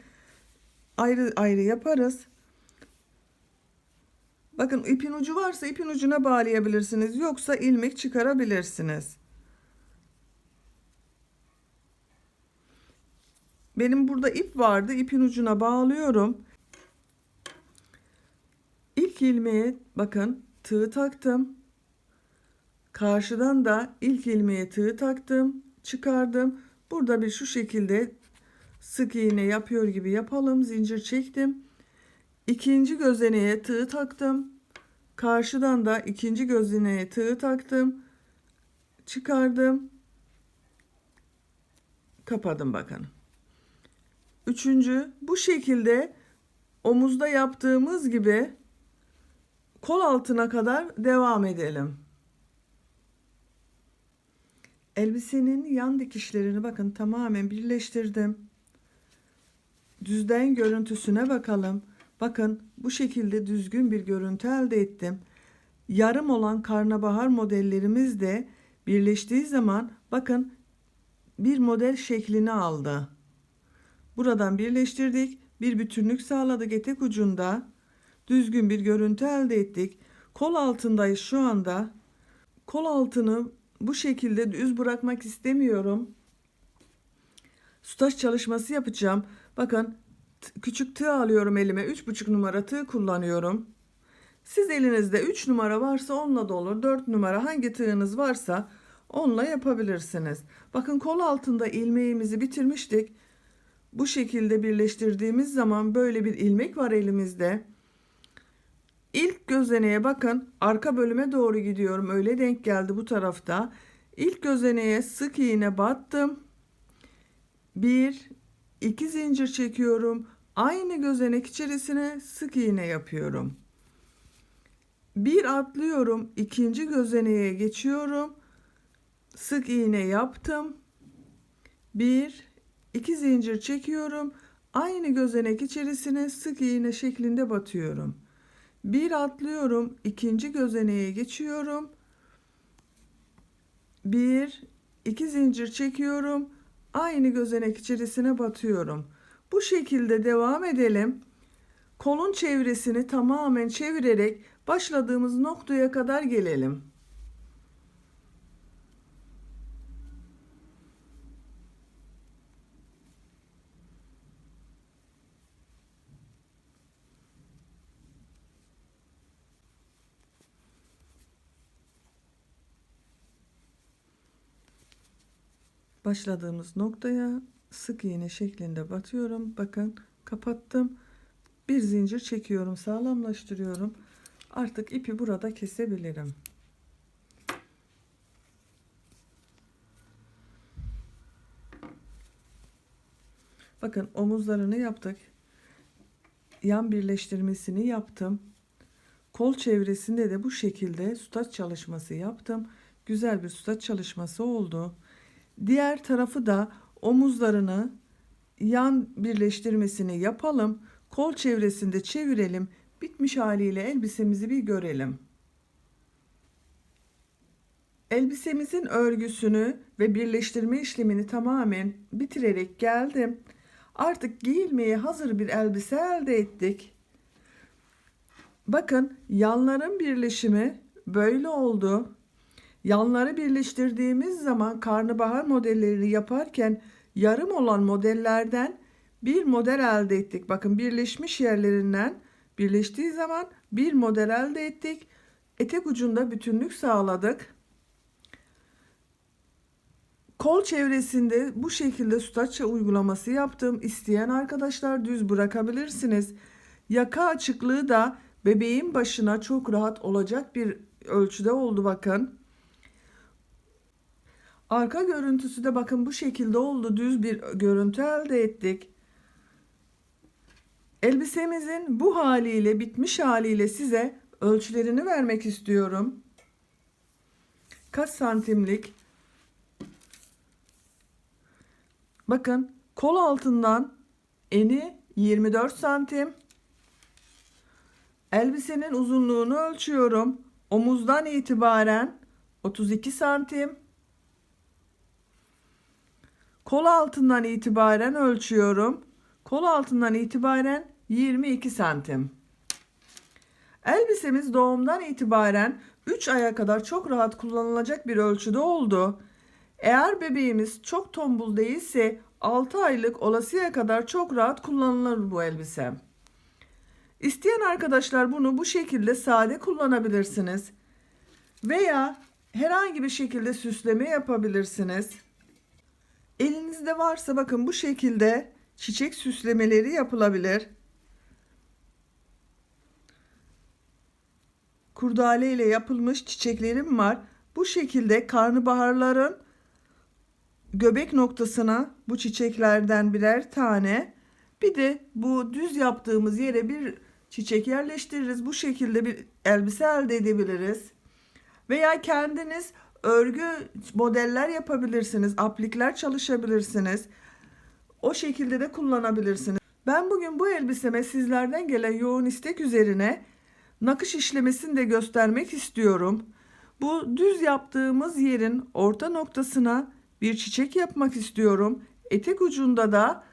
ayrı ayrı yaparız. Bakın, ipin ucu varsa ipin ucuna bağlayabilirsiniz. Yoksa ilmek çıkarabilirsiniz. Benim burada ip vardı. İpin ucuna bağlıyorum. İlk ilmeğe bakın tığ taktım. Karşıdan da ilk ilmeğe tığ taktım. Çıkardım. Burada bir şu şekilde sık iğne yapıyor gibi yapalım. Zincir çektim. İkinci gözeneğe tığ taktım. Karşıdan da ikinci gözeneğe tığ taktım. Çıkardım. Kapadım bakın. Üçüncü, bu şekilde omuzda yaptığımız gibi kol altına kadar devam edelim. Elbisenin yan dikişlerini bakın tamamen birleştirdim. Düzden görüntüsüne bakalım. Bakın, bu şekilde düzgün bir görüntü elde ettim. Yarım olan karnabahar modellerimiz de birleştiği zaman bakın bir model şeklini aldı. Buradan birleştirdik. Bir bütünlük sağladık etek ucunda. Düzgün bir görüntü elde ettik. Kol altındayız şu anda. Kol altını bu şekilde düz bırakmak istemiyorum. Sütaç çalışması yapacağım. Bakın, küçük tığ alıyorum elime. 3,5 numara tığ kullanıyorum. Siz elinizde 3 numara varsa onunla da olur. 4 numara hangi tığınız varsa onunla yapabilirsiniz. Bakın, kol altında ilmeğimizi bitirmiştik. Bu şekilde birleştirdiğimiz zaman böyle bir ilmek var elimizde. İlk gözeneğe bakın, arka bölüme doğru gidiyorum. Öyle denk geldi bu tarafta. İlk gözeneğe sık iğne battım. 1 2 zincir çekiyorum. Aynı gözenek içerisine sık iğne yapıyorum. Bir atlıyorum, ikinci gözeneğe geçiyorum. Sık iğne yaptım. 1 2 zincir çekiyorum. Aynı gözenek içerisine sık iğne şeklinde batıyorum. Bir atlıyorum, ikinci gözeneğe geçiyorum. 1 2 zincir çekiyorum. Aynı gözenek içerisine batıyorum. Bu şekilde devam edelim. Kolun çevresini tamamen çevirerek başladığımız noktaya kadar gelelim. Başladığımız noktaya sık iğne şeklinde batıyorum. Bakın, kapattım. Bir zincir çekiyorum, sağlamlaştırıyorum. Artık ipi burada kesebilirim. Bakın, omuzlarını yaptık. Yan birleştirmesini yaptım. Kol çevresinde de bu şekilde sütaç çalışması yaptım. Güzel bir sütaç çalışması oldu. Diğer tarafı da omuzlarını yan birleştirmesini yapalım. Kol çevresinde çevirelim. Bitmiş haliyle elbisemizi bir görelim. Elbisemizin örgüsünü ve birleştirme işlemini tamamen bitirerek geldim. Artık giyilmeye hazır bir elbise elde ettik. Bakın yanların birleşimi böyle oldu. Yanları birleştirdiğimiz zaman karnabahar modellerini yaparken yarım olan modellerden bir model elde ettik. Bakın birleşmiş yerlerinden birleştiği zaman bir model elde ettik. Etek ucunda bütünlük sağladık. Kol çevresinde bu şekilde sütaç uygulaması yaptım. İsteyen arkadaşlar düz bırakabilirsiniz. Yaka açıklığı da bebeğin başına çok rahat olacak bir ölçüde oldu bakın. Arka görüntüsü de bakın bu şekilde oldu. Düz bir görüntü elde ettik. Elbisemizin bu haliyle, bitmiş haliyle size ölçülerini vermek istiyorum. Kaç santimlik? Bakın kol altından eni 24 santim. Elbisenin uzunluğunu ölçüyorum. Omuzdan itibaren 32 santim. Kol altından itibaren ölçüyorum. Kol altından itibaren 22 santim. Elbisemiz doğumdan itibaren 3 aya kadar çok rahat kullanılacak bir ölçüde oldu. Eğer bebeğimiz çok tombul değilse 6 aylık olasıya kadar çok rahat kullanılır bu elbise. İsteyen arkadaşlar bunu bu şekilde sade kullanabilirsiniz. Veya herhangi bir şekilde süsleme yapabilirsiniz. Elinizde varsa bakın bu şekilde çiçek süslemeleri yapılabilir. Kurdale ile yapılmış çiçeklerim var. Bu şekilde karnabaharların göbek noktasına bu çiçeklerden birer tane, bir de bu düz yaptığımız yere bir çiçek yerleştiririz. Bu şekilde bir elbise elde edebiliriz. Veya kendiniz örgü modeller yapabilirsiniz. Aplikler çalışabilirsiniz. O şekilde de kullanabilirsiniz. Ben bugün bu elbiseme sizlerden gelen yoğun istek üzerine nakış işlemesini de göstermek istiyorum. Bu düz yaptığımız yerin orta noktasına bir çiçek yapmak istiyorum. Etek ucunda da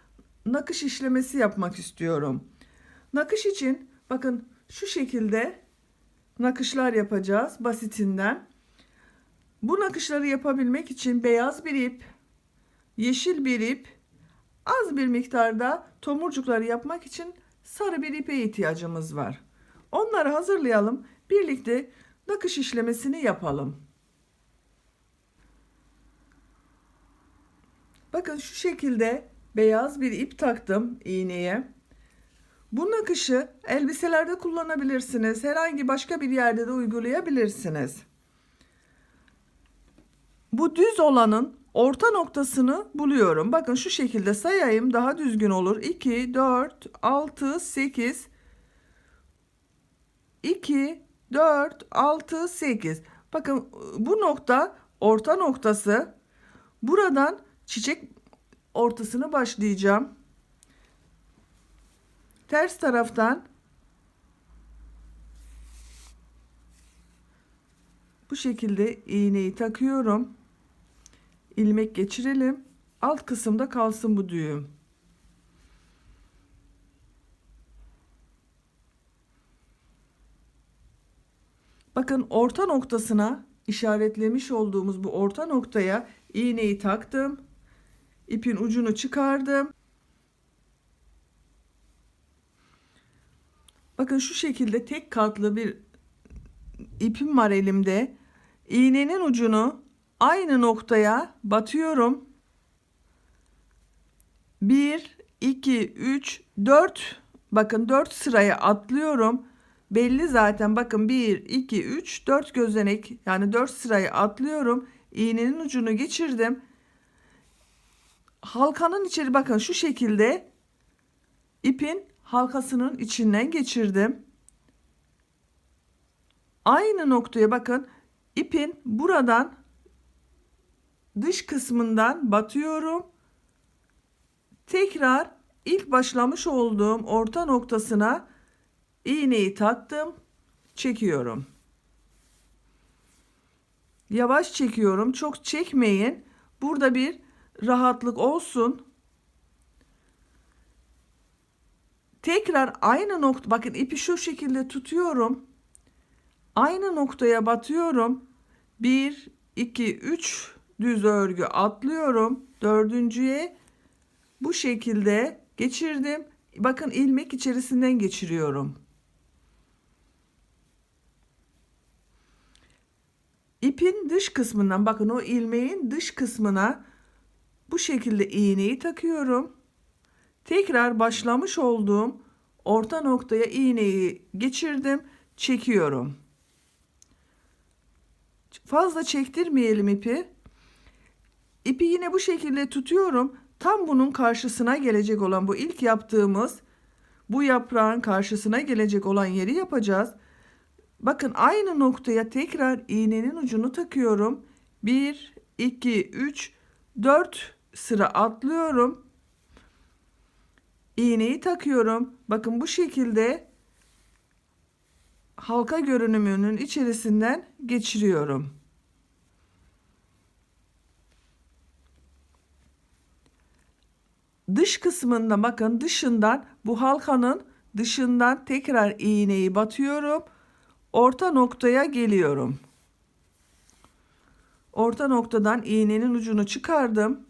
nakış işlemesi yapmak istiyorum. Nakış için bakın şu şekilde nakışlar yapacağız basitinden. Bu nakışları yapabilmek için beyaz bir ip, yeşil bir ip, az bir miktarda tomurcukları yapmak için sarı bir ipe ihtiyacımız var. Onları hazırlayalım. Birlikte nakış işlemesini yapalım. Bakın şu şekilde beyaz bir ip taktım iğneye. Bu nakışı elbiselerde kullanabilirsiniz. Herhangi başka bir yerde de uygulayabilirsiniz. Bu düz olanın orta noktasını buluyorum. Bakın şu şekilde sayayım, daha düzgün olur. 2, 4, 6, 8. 2, 4, 6, 8. Bakın bu nokta orta noktası. Buradan çiçek ortasını başlayacağım. Ters taraftan bu şekilde iğneyi takıyorum. İlmek geçirelim. Alt kısımda kalsın bu düğüm. Bakın orta noktasına işaretlemiş olduğumuz bu orta noktaya iğneyi taktım. İpin ucunu çıkardım. Bakın şu şekilde tek katlı bir ipim var elimde. İğnenin ucunu aynı noktaya batıyorum. 1, 2, 3, 4. Bakın 4 sıraya atlıyorum. Belli zaten, bakın 1, 2, 3, 4 gözenek, yani 4 sırayı atlıyorum. İğnenin ucunu geçirdim. Halkanın içeri bakın şu şekilde ipin halkasının içinden geçirdim. Aynı noktaya bakın, ipin buradan dış kısmından batıyorum. Tekrar ilk başlamış olduğum orta noktasına iğneyi taktım, çekiyorum. Yavaş çekiyorum, çok çekmeyin. Burada bir rahatlık olsun. Tekrar aynı nokta, bakın ipi şu şekilde tutuyorum. Aynı noktaya batıyorum. 1, 2, 3 düz örgü atlıyorum. Dördüncüye bu şekilde geçirdim. Bakın ilmek içerisinden geçiriyorum. İpin dış kısmından, bakın o ilmeğin dış kısmına bu şekilde iğneyi takıyorum. Tekrar başlamış olduğum orta noktaya iğneyi geçirdim, çekiyorum. Fazla çektirmeyelim ipi. İpi yine bu şekilde tutuyorum. Tam bunun karşısına gelecek olan, bu ilk yaptığımız bu yaprağın karşısına gelecek olan yeri yapacağız. Bakın aynı noktaya tekrar iğnenin ucunu takıyorum. 1, 2, 3, 4 sıra atlıyorum. İğneyi takıyorum. Bakın bu şekilde halka görünümünün içerisinden geçiriyorum. Dış kısmında, bakın dışından, bu halkanın dışından tekrar iğneyi batıyorum. Orta noktaya geliyorum. Orta noktadan iğnenin ucunu çıkardım.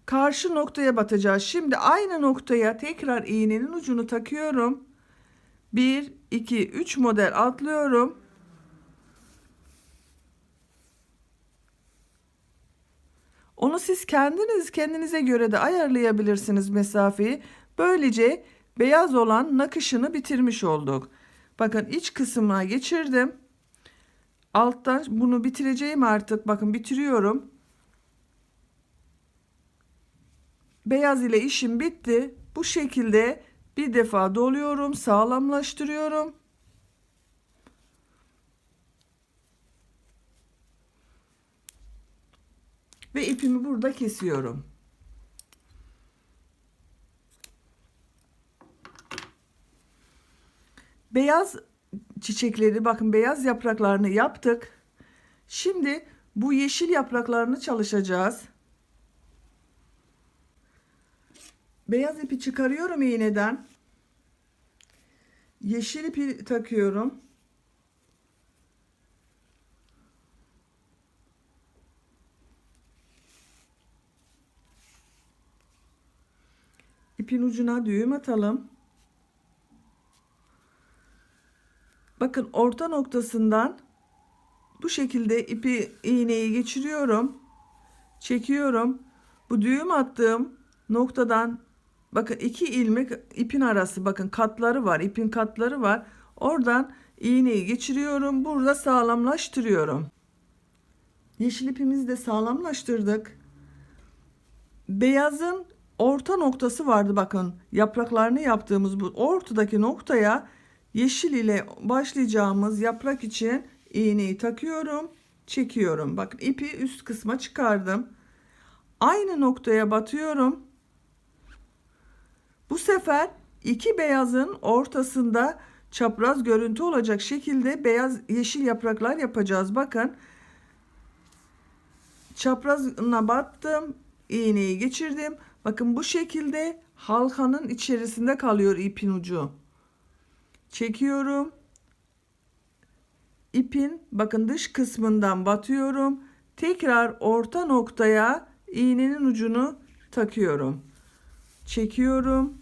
Karşı noktaya batacağız. Şimdi aynı noktaya tekrar iğnenin ucunu takıyorum. 1, 2, 3 model atlıyorum. Onu siz kendinize göre de ayarlayabilirsiniz mesafeyi. Böylece beyaz olan nakışını bitirmiş olduk. Bakın iç kısmına geçirdim. Alttan bunu bitireceğim artık. Bakın bitiriyorum. Beyaz ile işim bitti. Bu şekilde bir defa doluyorum, sağlamlaştırıyorum. Ve ipimi burada kesiyorum. Beyaz çiçekleri, bakın beyaz yapraklarını yaptık. Şimdi bu yeşil yapraklarını çalışacağız. Beyaz ipi çıkarıyorum iğneden. Yeşil ipi takıyorum. İpin ucuna düğüm atalım. Bakın orta noktasından bu şekilde iğneyi geçiriyorum. Çekiyorum. Bu düğüm attığım noktadan, bakın 2 ilmek ipin arası, bakın katları var, ipin katları var. Oradan iğneyi geçiriyorum. Burada sağlamlaştırıyorum. Yeşil ipimizi de sağlamlaştırdık. Beyazın orta noktası vardı, bakın yapraklarını yaptığımız bu ortadaki noktaya yeşil ile başlayacağımız yaprak için iğneyi takıyorum, çekiyorum. Bakın ipi üst kısma çıkardım. Aynı noktaya batıyorum. Bu sefer iki beyazın ortasında çapraz görüntü olacak şekilde beyaz yeşil yapraklar yapacağız. Bakın çaprazına battım, iğneyi geçirdim. Bakın bu şekilde halkanın içerisinde kalıyor ipin ucu. Çekiyorum. İpin, bakın dış kısmından batıyorum. Tekrar orta noktaya iğnenin ucunu takıyorum. Çekiyorum.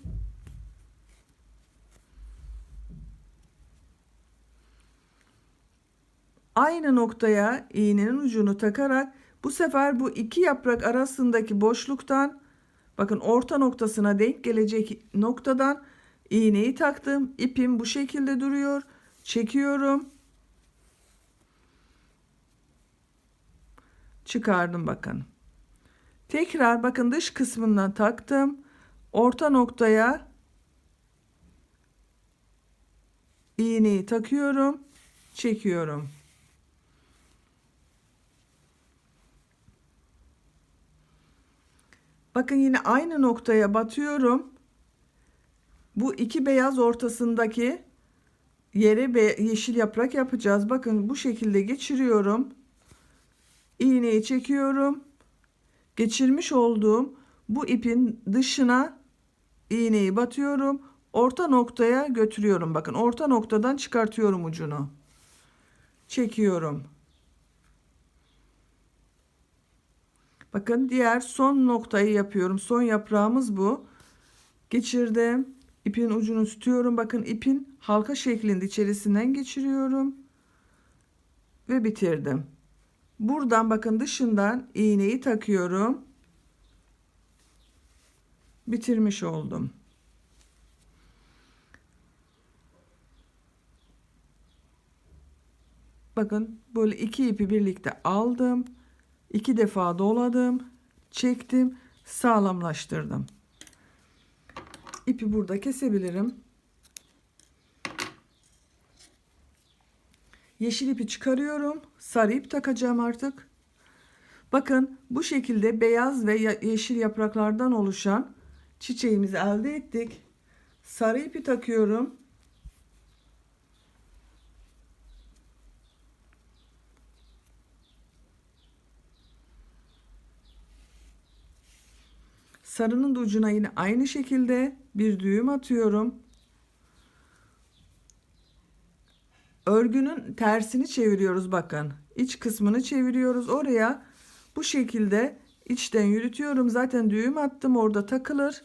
Aynı noktaya iğnenin ucunu takarak bu sefer bu iki yaprak arasındaki boşluktan, bakın orta noktasına denk gelecek noktadan iğneyi taktım. İpim bu şekilde duruyor. Çekiyorum. Çıkardım bakın. Tekrar bakın dış kısmından taktım. Orta noktaya iğneyi takıyorum. Çekiyorum. Bakın yine aynı noktaya batıyorum. Bu iki beyaz ortasındaki yere yeşil yaprak yapacağız. Bakın bu şekilde geçiriyorum. İğneyi çekiyorum. Geçirmiş olduğum bu ipin dışına iğneyi batıyorum. Orta noktaya götürüyorum. Bakın orta noktadan çıkartıyorum ucunu. Çekiyorum. Bakın diğer son noktayı yapıyorum. Son yaprağımız bu. Geçirdim. İpin ucunu tutuyorum. Bakın ipin halka şeklinde içerisinden geçiriyorum. Ve bitirdim. Buradan bakın dışından iğneyi takıyorum. Bitirmiş oldum. Bakın böyle iki ipi birlikte aldım. 2 defa doladım. Çektim. Sağlamlaştırdım. İpi burada kesebilirim. Yeşil ipi çıkarıyorum. Sarı ip takacağım artık. Bakın bu şekilde beyaz ve yeşil yapraklardan oluşan çiçeğimizi elde ettik. Sarı ipi takıyorum. Sarının da ucuna yine aynı şekilde bir düğüm atıyorum. Örgünün tersini çeviriyoruz bakın. İç kısmını çeviriyoruz. Oraya bu şekilde içten yürütüyorum. Zaten düğüm attım, orada takılır.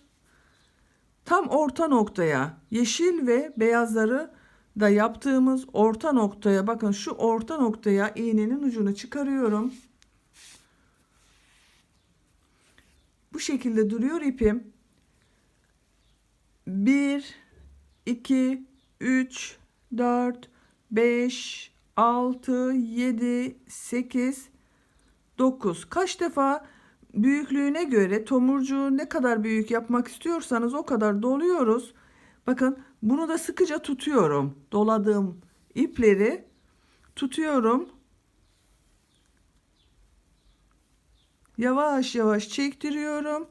Tam orta noktaya, yeşil ve beyazları da yaptığımız orta noktaya, bakın şu orta noktaya iğnenin ucunu çıkarıyorum. Bu şekilde duruyor ipim. 1 2 3 4 5 6 7 8 9. Kaç defa, büyüklüğüne göre tomurcuğu ne kadar büyük yapmak istiyorsanız o kadar doluyoruz. Bakın bunu da sıkıca tutuyorum. Doladığım ipleri tutuyorum. Yavaş yavaş çektiriyorum.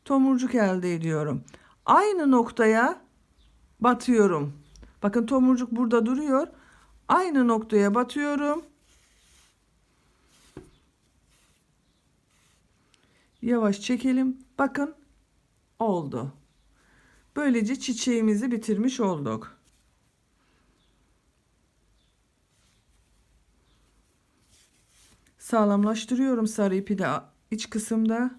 Tomurcuk elde ediyorum. Aynı noktaya batıyorum. Bakın tomurcuk burada duruyor. Aynı noktaya batıyorum. Yavaş çekelim. Bakın oldu. Böylece çiçeğimizi bitirmiş olduk. Sağlamlaştırıyorum sarı ipi de iç kısımda.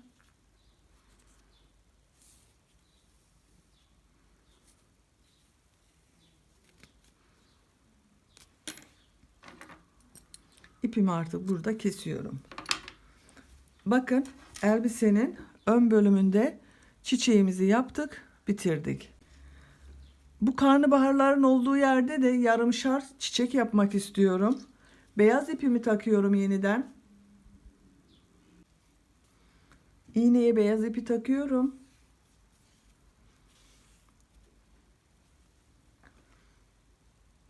İpimi artık burada kesiyorum. Bakın elbisenin ön bölümünde çiçeğimizi yaptık, bitirdik. Bu karnabaharların olduğu yerde de yarımşar çiçek yapmak istiyorum. Beyaz ipimi takıyorum yeniden. İğneye beyaz ipi takıyorum.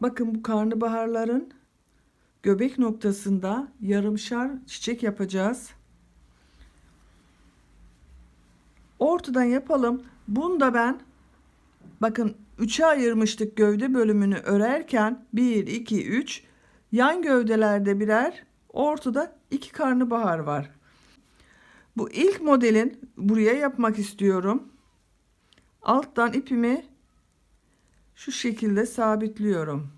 Bakın bu karnabaharların göbek noktasında yarımşar çiçek yapacağız. Ortadan yapalım. Bunu da ben, bakın 3'e ayırmıştık gövde bölümünü örerken. 1 2 3 yan gövdelerde birer, ortada 2 karnabahar var. Bu ilk modelin buraya yapmak istiyorum. Alttan ipimi şu şekilde sabitliyorum.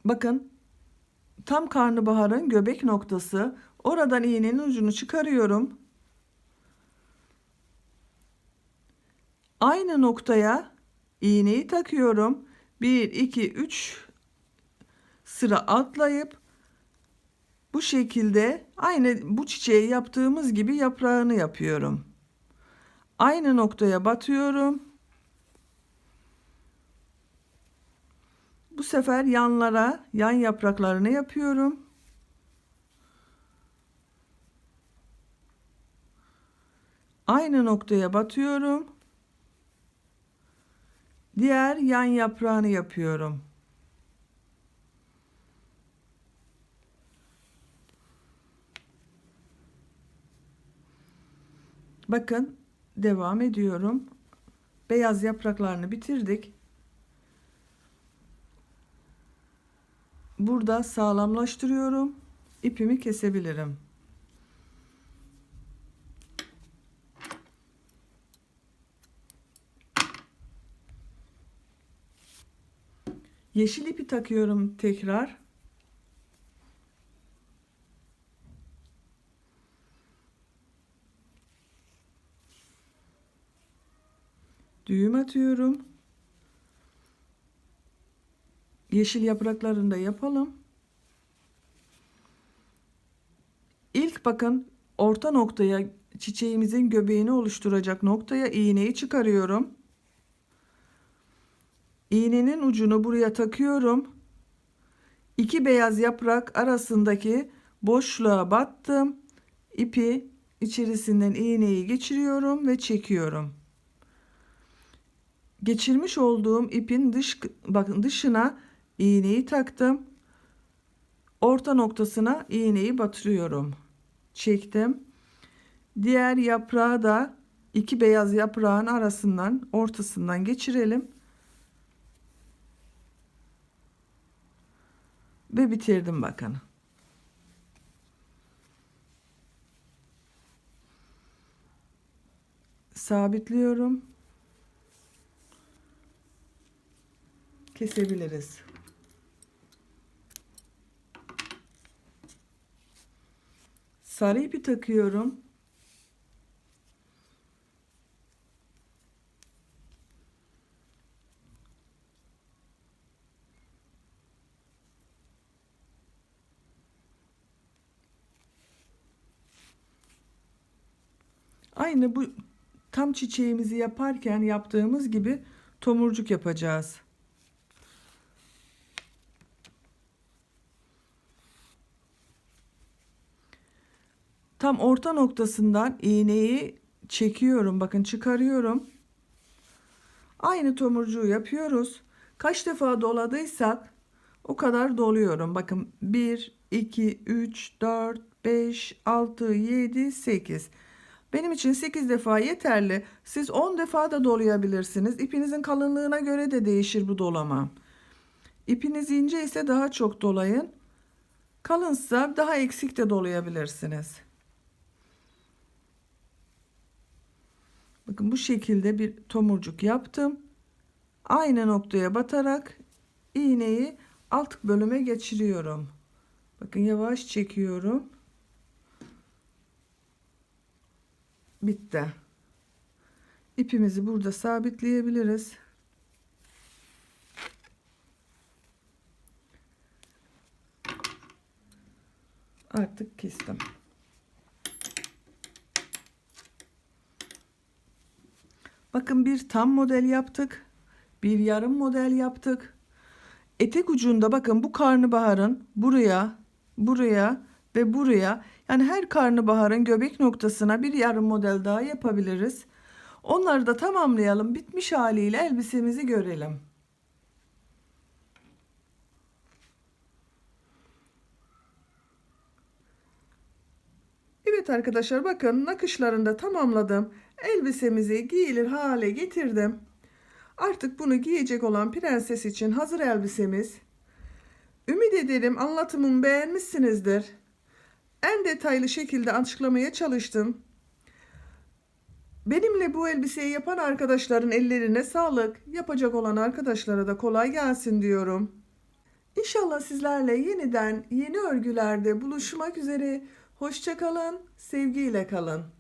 Bakın tam karnabaharın göbek noktası. Oradan iğnenin ucunu çıkarıyorum. Aynı noktaya iğneyi takıyorum. 1 2 3 sıra atlayıp bu şekilde aynı bu çiçeği yaptığımız gibi yaprağını yapıyorum. Aynı noktaya batıyorum. Bu sefer yanlara, yan yapraklarını yapıyorum. Aynı noktaya batıyorum. Diğer yan yaprağını yapıyorum. Bakın devam ediyorum. Beyaz yapraklarını bitirdik. Burada sağlamlaştırıyorum. İpimi kesebilirim. Yeşil ipi takıyorum tekrar. Düğüm atıyorum. Yeşil yapraklarını da yapalım. İlk bakın orta noktaya, çiçeğimizin göbeğini oluşturacak noktaya iğneyi çıkarıyorum. İğnenin ucunu buraya takıyorum. İki beyaz yaprak arasındaki boşluğa battım. İpi içerisinden iğneyi geçiriyorum ve çekiyorum. Geçirmiş olduğum ipin dışına iğneyi taktım. Orta noktasına iğneyi batırıyorum. Çektim. Diğer yaprağı da iki beyaz yaprağın arasından, ortasından geçirelim. Ve bitirdim bakın. Sabitliyorum. Kesebiliriz. Sarı ipi takıyorum. Aynı bu tam çiçeğimizi yaparken yaptığımız gibi tomurcuk yapacağız. Tam orta noktasından iğneyi çekiyorum. Bakın çıkarıyorum. Aynı tomurcuğu yapıyoruz. Kaç defa doladıysak o kadar doluyorum. Bakın 1, 2, 3, 4, 5, 6, 7, 8. Benim için 8 defa yeterli. Siz 10 defa da dolayabilirsiniz. İpinizin kalınlığına göre de değişir bu dolama. İpiniz ince ise daha çok dolayın. Kalınsa daha eksik de dolayabilirsiniz. Bakın bu şekilde bir tomurcuk yaptım. Aynı noktaya batarak iğneyi alt bölüme geçiriyorum. Bakın yavaş çekiyorum. Bitti. İpimizi burada sabitleyebiliriz. Artık kestim. Bakın bir tam model yaptık. Bir yarım model yaptık. Etek ucunda bakın bu karnabaharın buraya ve buraya, yani her karnabaharın göbek noktasına bir yarım model daha yapabiliriz. Onları da tamamlayalım. Bitmiş haliyle elbisemizi görelim. Evet arkadaşlar, bakın nakışlarını da tamamladım. Elbisemizi giyilir hale getirdim. Artık bunu giyecek olan prenses için hazır elbisemiz. Ümit ederim anlatımımı beğenmişsinizdir. En detaylı şekilde açıklamaya çalıştım. Benimle bu elbiseyi yapan arkadaşların ellerine sağlık. Yapacak olan arkadaşlara da kolay gelsin diyorum. İnşallah sizlerle yeniden yeni örgülerde buluşmak üzere. Hoşça kalın, sevgiyle kalın.